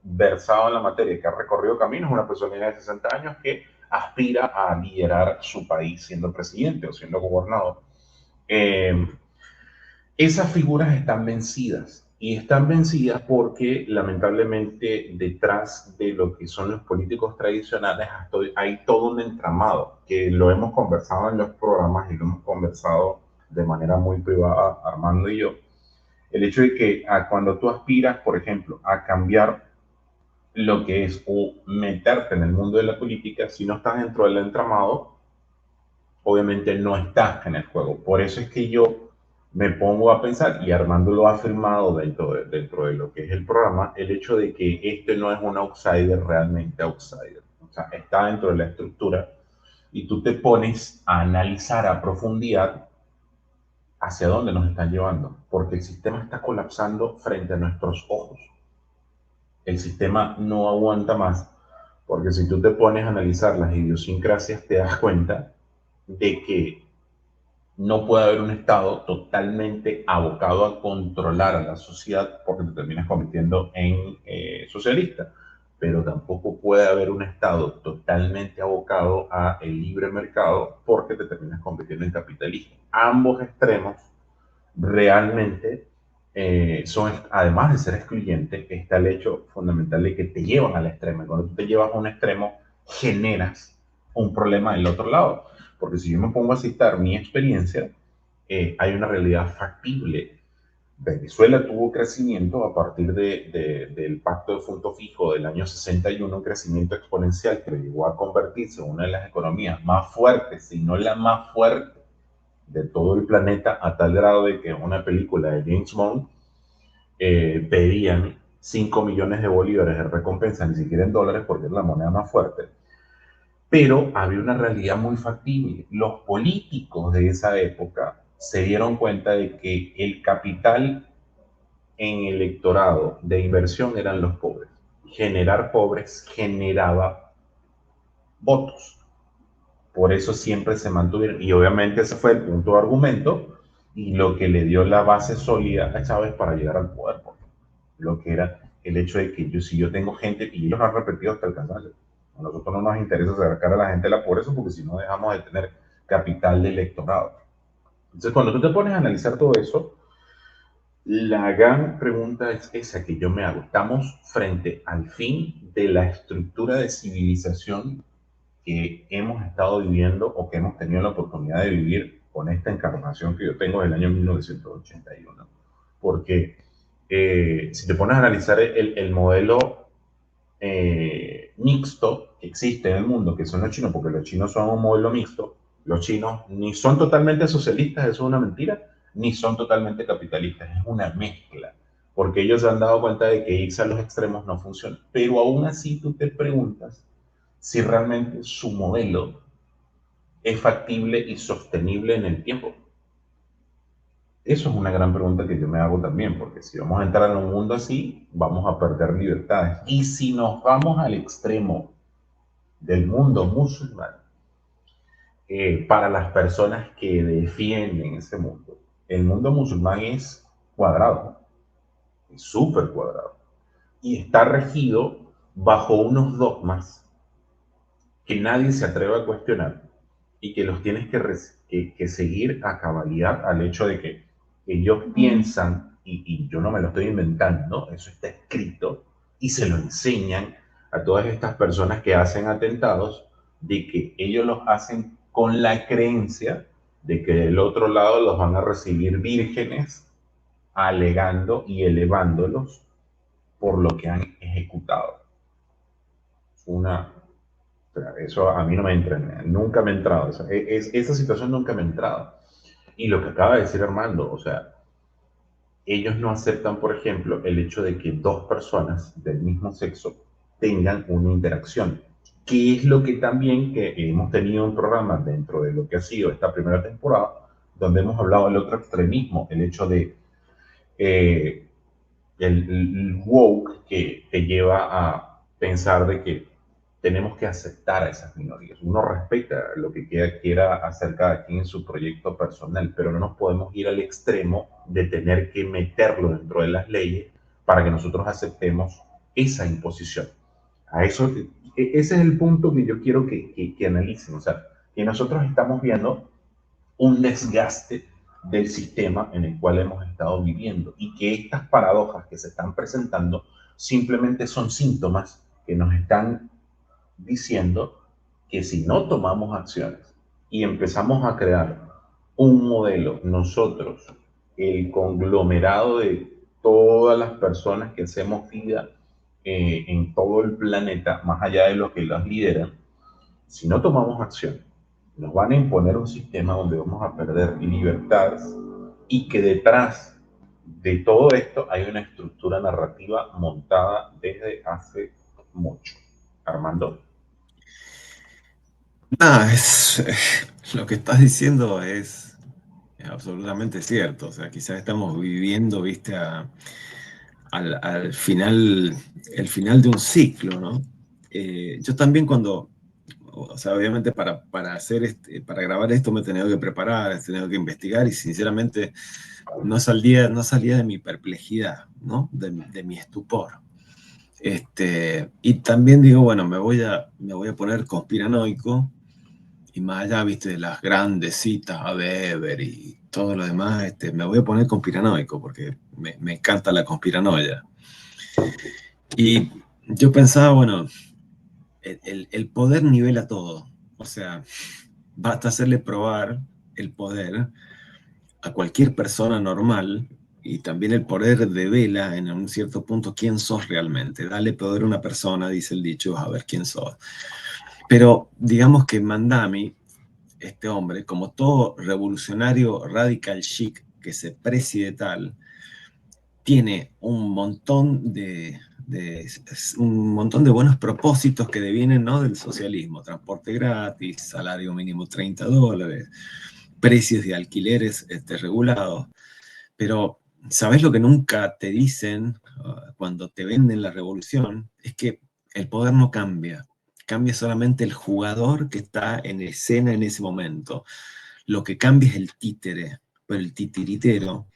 versado en la materia, que ha recorrido caminos, una persona de 60 años que aspira a liderar su país siendo presidente o siendo gobernador. Esas figuras están vencidas y están vencidas porque lamentablemente detrás de lo que son los políticos tradicionales hay todo un entramado que lo hemos conversado en los programas y lo hemos conversado de manera muy privada Armando y yo. El hecho de que cuando tú aspiras, por ejemplo, a cambiar lo que es o meterte en el mundo de la política, si no estás dentro del entramado, obviamente no estás en el juego. Por eso es que yo me pongo a pensar, y Armando lo ha afirmado dentro de lo que es el programa, el hecho de que este no es un outsider realmente outsider. O sea, está dentro de la estructura y tú te pones a analizar a profundidad hacia dónde nos están llevando, porque el sistema está colapsando frente a nuestros ojos. El sistema no aguanta más, porque si tú te pones a analizar las idiosincrasias, te das cuenta de que no puede haber un Estado totalmente abocado a controlar a la sociedad porque te terminas convirtiendo en socialista, pero tampoco puede haber un Estado totalmente abocado a el libre mercado porque te terminas convirtiendo en capitalista. Ambos extremos realmente son, además de ser excluyentes, está el hecho fundamental de que te llevan al extremo. Y cuando tú te llevas a un extremo, generas un problema del otro lado. Porque si yo me pongo a citar mi experiencia, hay una realidad factible. Venezuela tuvo crecimiento a partir del pacto de fondo fijo del año 61, un crecimiento exponencial que llegó a convertirse en una de las economías más fuertes, si no la más fuerte de todo el planeta, a tal grado de que en una película de James Bond pedían 5 millones de bolívares de recompensa, ni siquiera en dólares porque es la moneda más fuerte, pero había una realidad muy factible. Los políticos de esa época se dieron cuenta de que el capital en electorado de inversión eran los pobres. Generar pobres generaba votos. Por eso siempre se mantuvieron, y obviamente ese fue el punto de argumento y lo que le dio la base sólida a Chávez para llegar al poder, lo que era el hecho de que si yo tengo gente, y ellos lo han repetido hasta el cansancio, a nosotros no nos interesa sacar a la gente de la pobreza porque si no dejamos de tener capital de electorado. Entonces, cuando tú te pones a analizar todo eso, la gran pregunta es esa que yo me hago. Estamos frente al fin de la estructura de civilización que hemos estado viviendo o que hemos tenido la oportunidad de vivir con esta encarnación que yo tengo del año 1981. Porque si te pones a analizar el modelo mixto que existe en el mundo, que son los chinos, porque los chinos son un modelo mixto, los chinos ni son totalmente socialistas, eso es una mentira, ni son totalmente capitalistas, es una mezcla, porque ellos se han dado cuenta de que irse a los extremos no funciona. Pero aún así tú te preguntas si realmente su modelo es factible y sostenible en el tiempo. Eso es una gran pregunta que yo me hago también, porque si vamos a entrar en un mundo así, vamos a perder libertades. Y si nos vamos al extremo del mundo musulmán, para las personas que defienden ese mundo, el mundo musulmán es cuadrado, es súper cuadrado, y está regido bajo unos dogmas que nadie se atreve a cuestionar y que los tienes que seguir a cabalidad al hecho de que ellos piensan, y yo no me lo estoy inventando, eso está escrito, y se lo enseñan a todas estas personas que hacen atentados, de que ellos los hacen con la creencia de que del otro lado los van a recibir vírgenes, alegando y elevándolos por lo que han ejecutado. Una, o sea, eso a mí no me entra, nunca me ha entrado. O sea, esa situación nunca me ha entrado. Y lo que acaba de decir Armando, o sea, ellos no aceptan, por ejemplo, el hecho de que dos personas del mismo sexo tengan una interacción, que es lo que también que hemos tenido un programa dentro de lo que ha sido esta primera temporada, donde hemos hablado del otro extremismo, el hecho de eh, el woke que te lleva a pensar de que tenemos que aceptar a esas minorías. Uno respeta lo que quiera hacer cada quien en su proyecto personal, pero no nos podemos ir al extremo de tener que meterlo dentro de las leyes para que nosotros aceptemos esa imposición. A eso, ese es el punto que yo quiero que analicen. O sea, que nosotros estamos viendo un desgaste del sistema en el cual hemos estado viviendo y que estas paradojas que se están presentando simplemente son síntomas que nos están diciendo que si no tomamos acciones y empezamos a crear un modelo, nosotros, el conglomerado de todas las personas que hacemos vida en todo el planeta, más allá de los que las lideran, si no tomamos acción, nos van a imponer un sistema donde vamos a perder libertades y que detrás de todo esto hay una estructura narrativa montada desde hace mucho. Armando. Lo que estás diciendo es absolutamente cierto. O sea, quizás estamos viviendo, viste, al final, el final de un ciclo, ¿no? Yo también o sea, obviamente para hacer para grabar esto me he tenido que preparar, he tenido que investigar y sinceramente no salía de mi perplejidad, ¿no? De mi estupor. Y también digo, bueno, me voy a poner conspiranoico y más allá, viste, de las grandes citas a Weber y todo lo demás, me voy a poner conspiranoico porque me encanta la conspiranoia. Y yo pensaba, bueno, el poder nivela todo. O sea, basta hacerle probar el poder a cualquier persona normal y también el poder devela en un cierto punto quién sos realmente. Dale poder a una persona, dice el dicho, a ver quién sos. Pero digamos que Mandami, este hombre, como todo revolucionario radical chic que se preside tal, tiene un montón de buenos propósitos que devienen, ¿no?, del socialismo: transporte gratis, salario mínimo $30, precios de alquileres regulados. Pero, ¿sabes lo que nunca te dicen cuando te venden la revolución? Es que el poder no cambia. Cambia solamente el jugador que está en escena en ese momento. Lo que cambia es el títere, pero el titiritero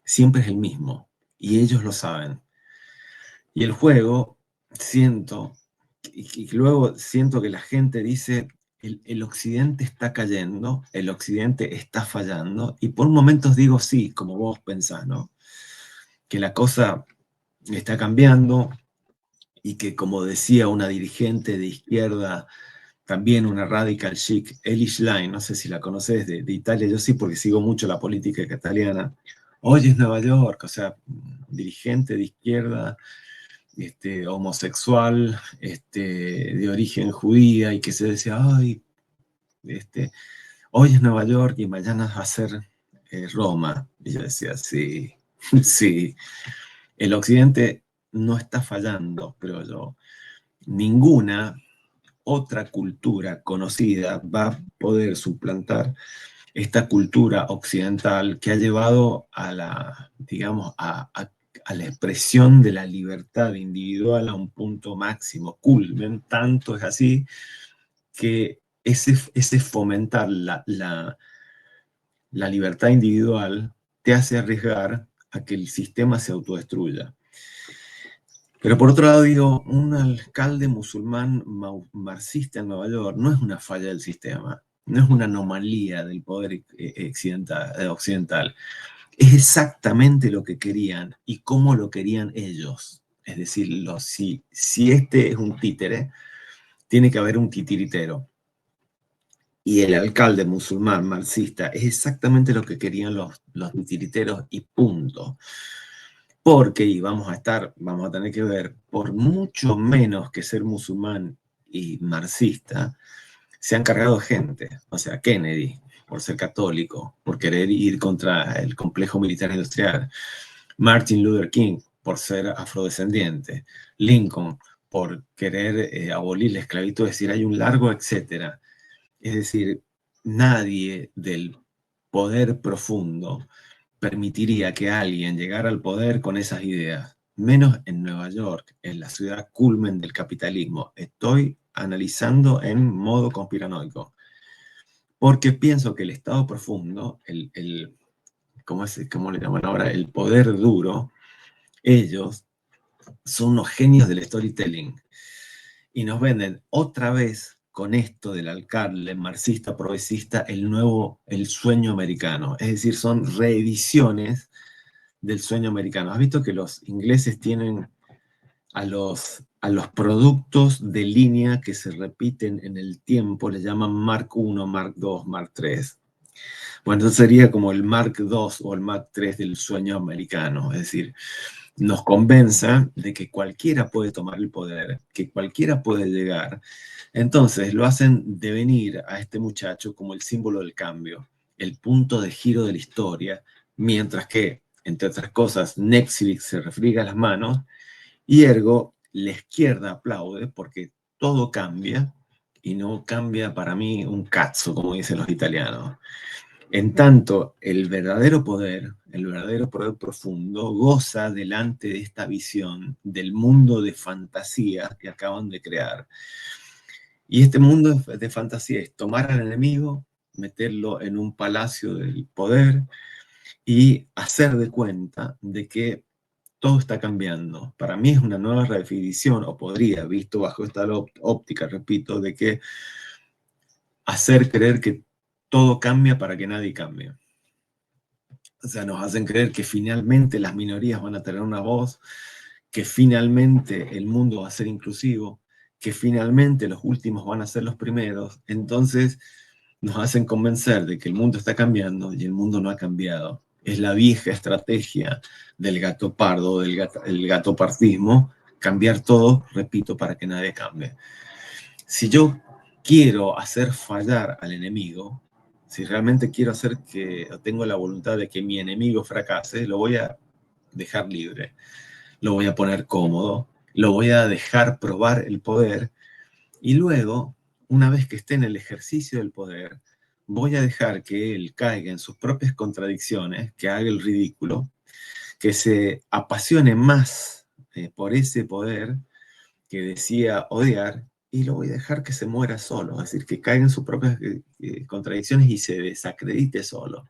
siempre es el mismo y ellos lo saben. Y el juego, y luego siento que la gente dice, el occidente está cayendo, el occidente está fallando, y por momentos digo sí, como vos pensás, ¿no? Que la cosa está cambiando y que, como decía una dirigente de izquierda, también una radical chic, Eli Schlein, no sé si la conoces, de Italia, yo sí, porque sigo mucho la política italiana. Hoy es Nueva York, o sea, dirigente de izquierda, homosexual, de origen judía, y que se decía, ay, hoy es Nueva York y mañana va a ser Roma. Y yo decía, sí, sí, el occidente no está fallando, pero ninguna otra cultura conocida va a poder suplantar esta cultura occidental que ha llevado a digamos, a la expresión de la libertad individual a un punto máximo, culmen. Tanto es así que ese fomentar la libertad individual te hace arriesgar a que el sistema se autodestruya. Pero por otro lado digo, un alcalde musulmán marxista en Nueva York no es una falla del sistema, no es una anomalía del poder occidental. Es exactamente lo que querían y cómo lo querían ellos. Es decir, si este es un títere, tiene que haber un titiritero. Y el alcalde musulmán marxista es exactamente lo que querían los titiriteros y punto. Porque, y vamos a tener que ver, por mucho menos que ser musulmán y marxista, se han cargado gente. O sea, Kennedy, por ser católico, por querer ir contra el complejo militar industrial. Martin Luther King, por ser afrodescendiente. Lincoln, por querer abolir la esclavitud. Es decir, hay un largo etcétera. Es decir, nadie del poder profundo permitiría que alguien llegara al poder con esas ideas, menos en Nueva York, en la ciudad culmen del capitalismo. Estoy analizando en modo conspiranoico, porque pienso que el estado profundo, ¿cómo le llaman ahora? El poder duro, ellos son unos genios del storytelling y nos venden otra vez con esto del alcalde marxista progresista el sueño americano. Es decir, son reediciones del sueño americano. ¿Has visto que los ingleses tienen a los productos de línea que se repiten en el tiempo, le llaman Mark I, Mark II, Mark III? Bueno, entonces sería como el Mark II o el Mark III del sueño americano. Es decir, nos convenza de que cualquiera puede tomar el poder, que cualquiera puede llegar. Entonces lo hacen devenir a este muchacho como el símbolo del cambio, el punto de giro de la historia, mientras que, entre otras cosas, Netflix se refriega las manos y ergo la izquierda aplaude porque todo cambia y no cambia para mí un cazzo, como dicen los italianos. En tanto, el verdadero poder profundo, goza delante de esta visión del mundo de fantasía que acaban de crear. Y este mundo de fantasía es tomar al enemigo, meterlo en un palacio del poder y hacer de cuenta de que todo está cambiando. Para mí es una nueva redefinición, o podría, visto bajo esta óptica, repito, de que hacer creer que todo cambia para que nadie cambie. O sea, nos hacen creer que finalmente las minorías van a tener una voz, que finalmente el mundo va a ser inclusivo, que finalmente los últimos van a ser los primeros. Entonces nos hacen convencer de que el mundo está cambiando y el mundo no ha cambiado. Es la vieja estrategia del gato pardo, el gato partismo, cambiar todo, repito, para que nadie cambie. Si yo quiero hacer fallar al enemigo, si realmente quiero hacer que, o tengo la voluntad de que mi enemigo fracase, lo voy a dejar libre, lo voy a poner cómodo, lo voy a dejar probar el poder y luego, una vez que esté en el ejercicio del poder, voy a dejar que él caiga en sus propias contradicciones, que haga el ridículo, que se apasione más por ese poder que decía odiar y lo voy a dejar que se muera solo, es decir, que caiga en sus propias contradicciones y se desacredite solo.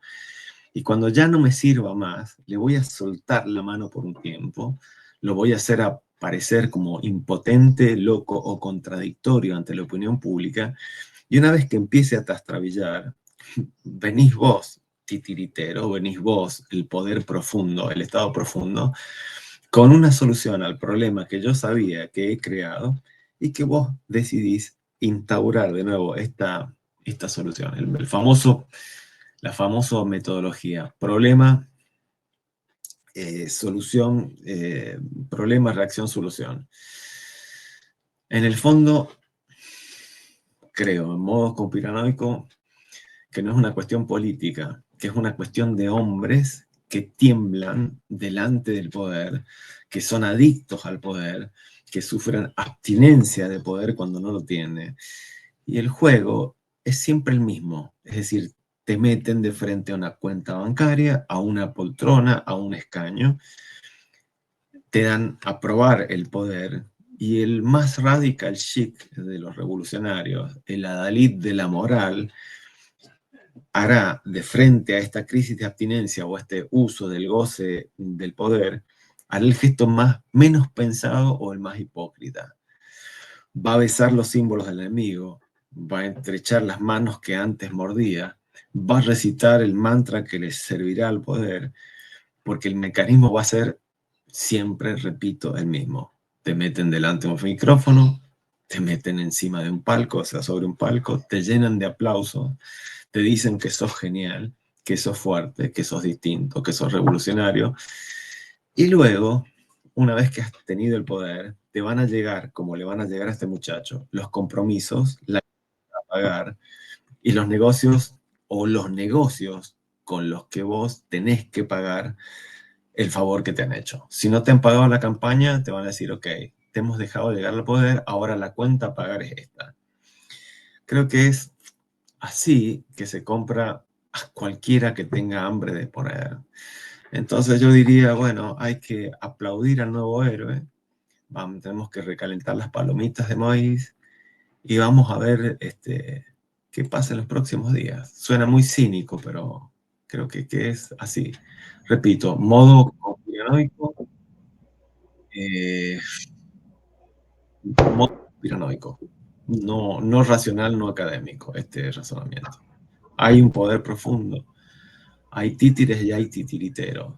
Y cuando ya no me sirva más, le voy a soltar la mano por un tiempo, lo voy a hacer aparecer como impotente, loco o contradictorio ante la opinión pública, y una vez que empiece a trastrabillar, venís vos, titiritero, venís vos, el poder profundo, el estado profundo, con una solución al problema que yo sabía que he creado y que vos decidís instaurar de nuevo esta solución. La famosa metodología, problema, solución, problema, reacción, solución. En el fondo, creo, en modo conspiranoico, que no es una cuestión política, que es una cuestión de hombres que tiemblan delante del poder, que son adictos al poder, que sufren abstinencia de poder cuando no lo tiene. Y el juego es siempre el mismo, es decir, te meten de frente a una cuenta bancaria, a una poltrona, a un escaño, te dan a probar el poder y el más radical chic de los revolucionarios, el adalid de la moral, hará de frente a esta crisis de abstinencia o a este uso del goce del poder, hará el gesto menos pensado o el más hipócrita. Va a besar los símbolos del enemigo, va a estrechar las manos que antes mordía, va a recitar el mantra que les servirá al poder, porque el mecanismo va a ser siempre, repito, el mismo. Te meten delante de un micrófono, te meten encima de un palco, o sea, sobre un palco, te llenan de aplausos, te dicen que sos genial, que sos fuerte, que sos distinto, que sos revolucionario. Y luego, una vez que has tenido el poder, te van a llegar, como le van a llegar a este muchacho, los compromisos, la a pagar y los negocios o los negocios con los que vos tenés que pagar el favor que te han hecho. Si no te han pagado la campaña, te van a decir, ok, te hemos dejado llegar al poder, ahora la cuenta a pagar es esta. Creo que es así que se compra a cualquiera que tenga hambre de poder. Entonces yo diría, bueno, hay que aplaudir al nuevo héroe, tenemos que recalentar las palomitas de maíz y vamos a ver qué pasa en los próximos días. Suena muy cínico, pero creo que es así. Repito, modo conspiranoico, eh, modo conspiranoico. no racional, no académico, este razonamiento. Hay un poder profundo, hay títeres y hay titiriteros.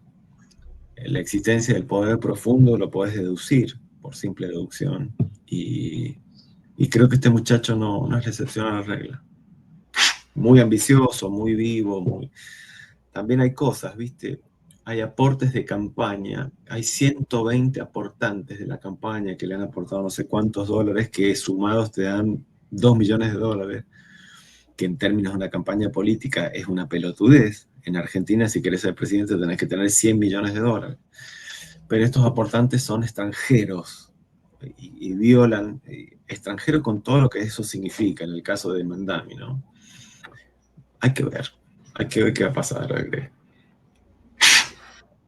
La existencia del poder profundo lo podés deducir por simple deducción, y creo que este muchacho no es la excepción a la regla. Muy ambicioso, muy vivo, también hay cosas, ¿viste? Hay aportes de campaña, hay 120 aportantes de la campaña que le han aportado no sé cuántos dólares, que sumados te dan 2 millones de dólares, que en términos de una campaña política es una pelotudez. En Argentina, si querés ser presidente, tenés que tener 100 millones de dólares. Pero estos aportantes son extranjeros y violan, extranjeros con todo lo que eso significa, en el caso de Mandami, ¿no? Hay que ver qué va a pasar.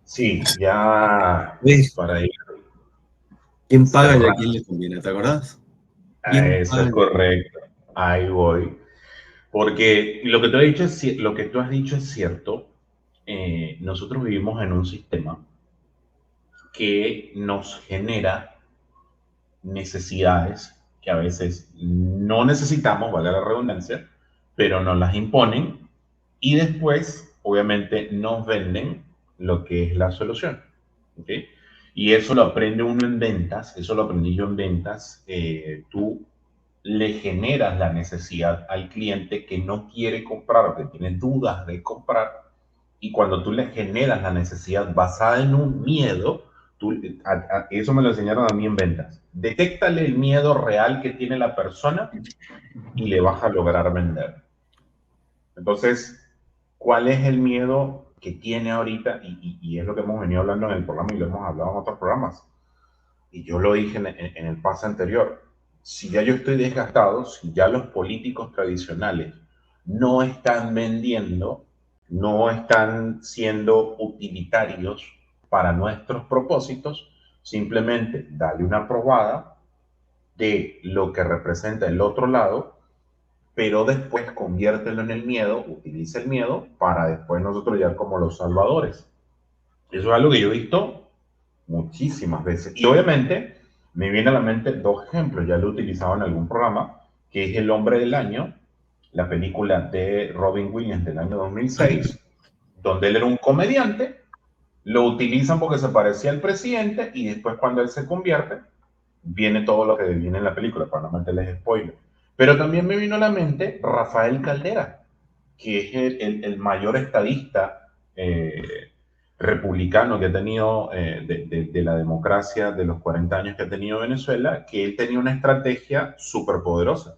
Sí, ya ¿Ves? para ir ¿Quién paga y a quién cerrando. le conviene? ¿Te acordás? ¿Quién Eso es paga? correcto. Ahí voy. Porque lo que tú has dicho lo que tú has dicho es cierto. Nosotros vivimos en un sistema que nos genera necesidades que a veces no necesitamos, vale la redundancia, pero nos las imponen y después, obviamente, nos venden lo que es la solución. ¿Ok? Y eso lo aprende uno en ventas, eso lo aprendí yo en ventas. Tú le generas la necesidad al cliente que no quiere comprar o que tiene dudas de comprar, y cuando tú le generas la necesidad basada en un miedo, eso me lo enseñaron a mí en ventas. Detéctale el miedo real que tiene la persona y le vas a lograr vender. Entonces, ¿cuál es el miedo que tiene ahorita? Y es lo que hemos venido hablando en el programa y lo hemos hablado en otros programas. Y yo lo dije en el pase anterior. Si ya yo estoy desgastado, si ya los políticos tradicionales no están vendiendo, no están siendo utilitarios para nuestros propósitos, simplemente dale una probada de lo que representa el otro lado, pero después conviértelo en el miedo, utiliza el miedo para después nosotros ya como los salvadores. Eso es algo que yo he visto muchísimas veces. Y obviamente me viene a la mente dos ejemplos, ya lo he utilizado en algún programa, que es El Hombre del Año, la película de Robin Williams del año 2006, donde él era un comediante, lo utilizan porque se parecía al presidente y después cuando él se convierte, viene todo lo que viene en la película, para no meterles spoiler. Pero también me vino a la mente Rafael Caldera, que es el mayor estadista republicano que ha tenido de la democracia de los 40 años que ha tenido Venezuela, que él tenía una estrategia súper poderosa,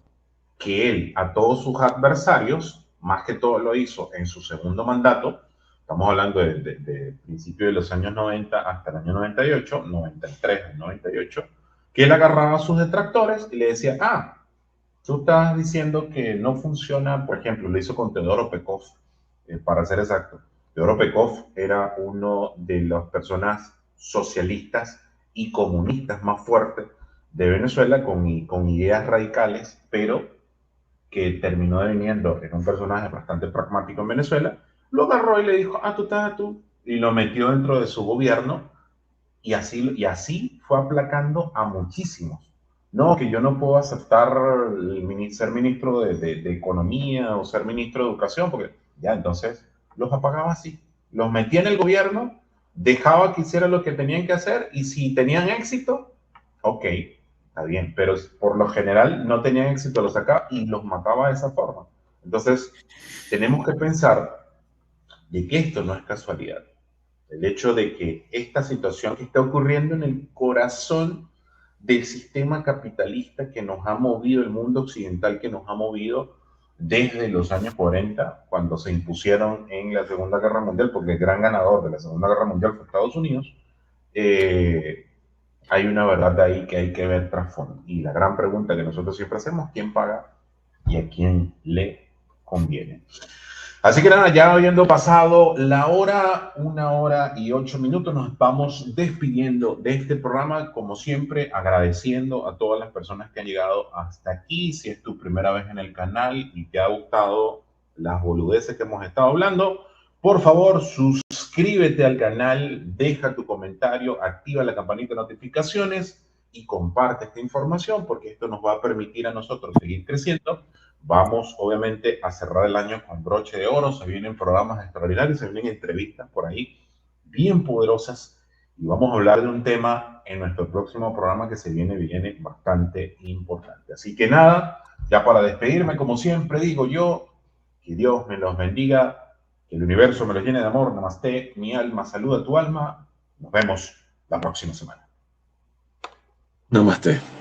que él a todos sus adversarios, más que todo lo hizo en su segundo mandato. Estamos hablando de principio de los años 90 hasta el año 98, 93, 98, que él agarraba a sus detractores y le decía, tú estás diciendo que no funciona, por ejemplo, lo hizo con Teodoro Pekov, para ser exacto. Teodoro Pekov era uno de las personas socialistas y comunistas más fuertes de Venezuela, con ideas radicales, pero que terminó deviniendo en un personaje bastante pragmático en Venezuela. Lo agarró y le dijo, tú estás tú, y lo metió dentro de su gobierno, y así fue aplacando a muchísimos. No, que yo no puedo aceptar ser ministro de Economía o ser ministro de Educación, porque ya entonces los apagaba así. Los metía en el gobierno, dejaba que hicieran lo que tenían que hacer, y si tenían éxito, ok, está bien, pero por lo general no tenían éxito, los sacaba y los mataba de esa forma. Entonces, tenemos que pensar de que esto no es casualidad. El hecho de que esta situación que está ocurriendo en el corazón del sistema capitalista que nos ha movido, el mundo occidental que nos ha movido desde los años 40, cuando se impusieron en la Segunda Guerra Mundial, porque el gran ganador de la Segunda Guerra Mundial fue Estados Unidos, eh, hay una verdad de ahí que hay que ver trasfondo. Y la gran pregunta que nosotros siempre hacemos, ¿quién paga y a quién le conviene? Así que nada, ya habiendo pasado la hora, 1 hora y 8 minutos, nos vamos despidiendo de este programa, como siempre, agradeciendo a todas las personas que han llegado hasta aquí. Si es tu primera vez en el canal y te ha gustado las boludeces que hemos estado hablando, por favor, suscríbete al canal, deja tu comentario, activa la campanita de notificaciones y comparte esta información porque esto nos va a permitir a nosotros seguir creciendo. Vamos obviamente a cerrar el año con broche de oro, se vienen programas extraordinarios, se vienen entrevistas por ahí bien poderosas y vamos a hablar de un tema en nuestro próximo programa que se viene bastante importante. Así que nada, ya para despedirme, como siempre digo yo, que Dios me los bendiga, que el universo me los llene de amor. Namaste, mi alma, saluda a tu alma. Nos vemos la próxima semana. Namaste.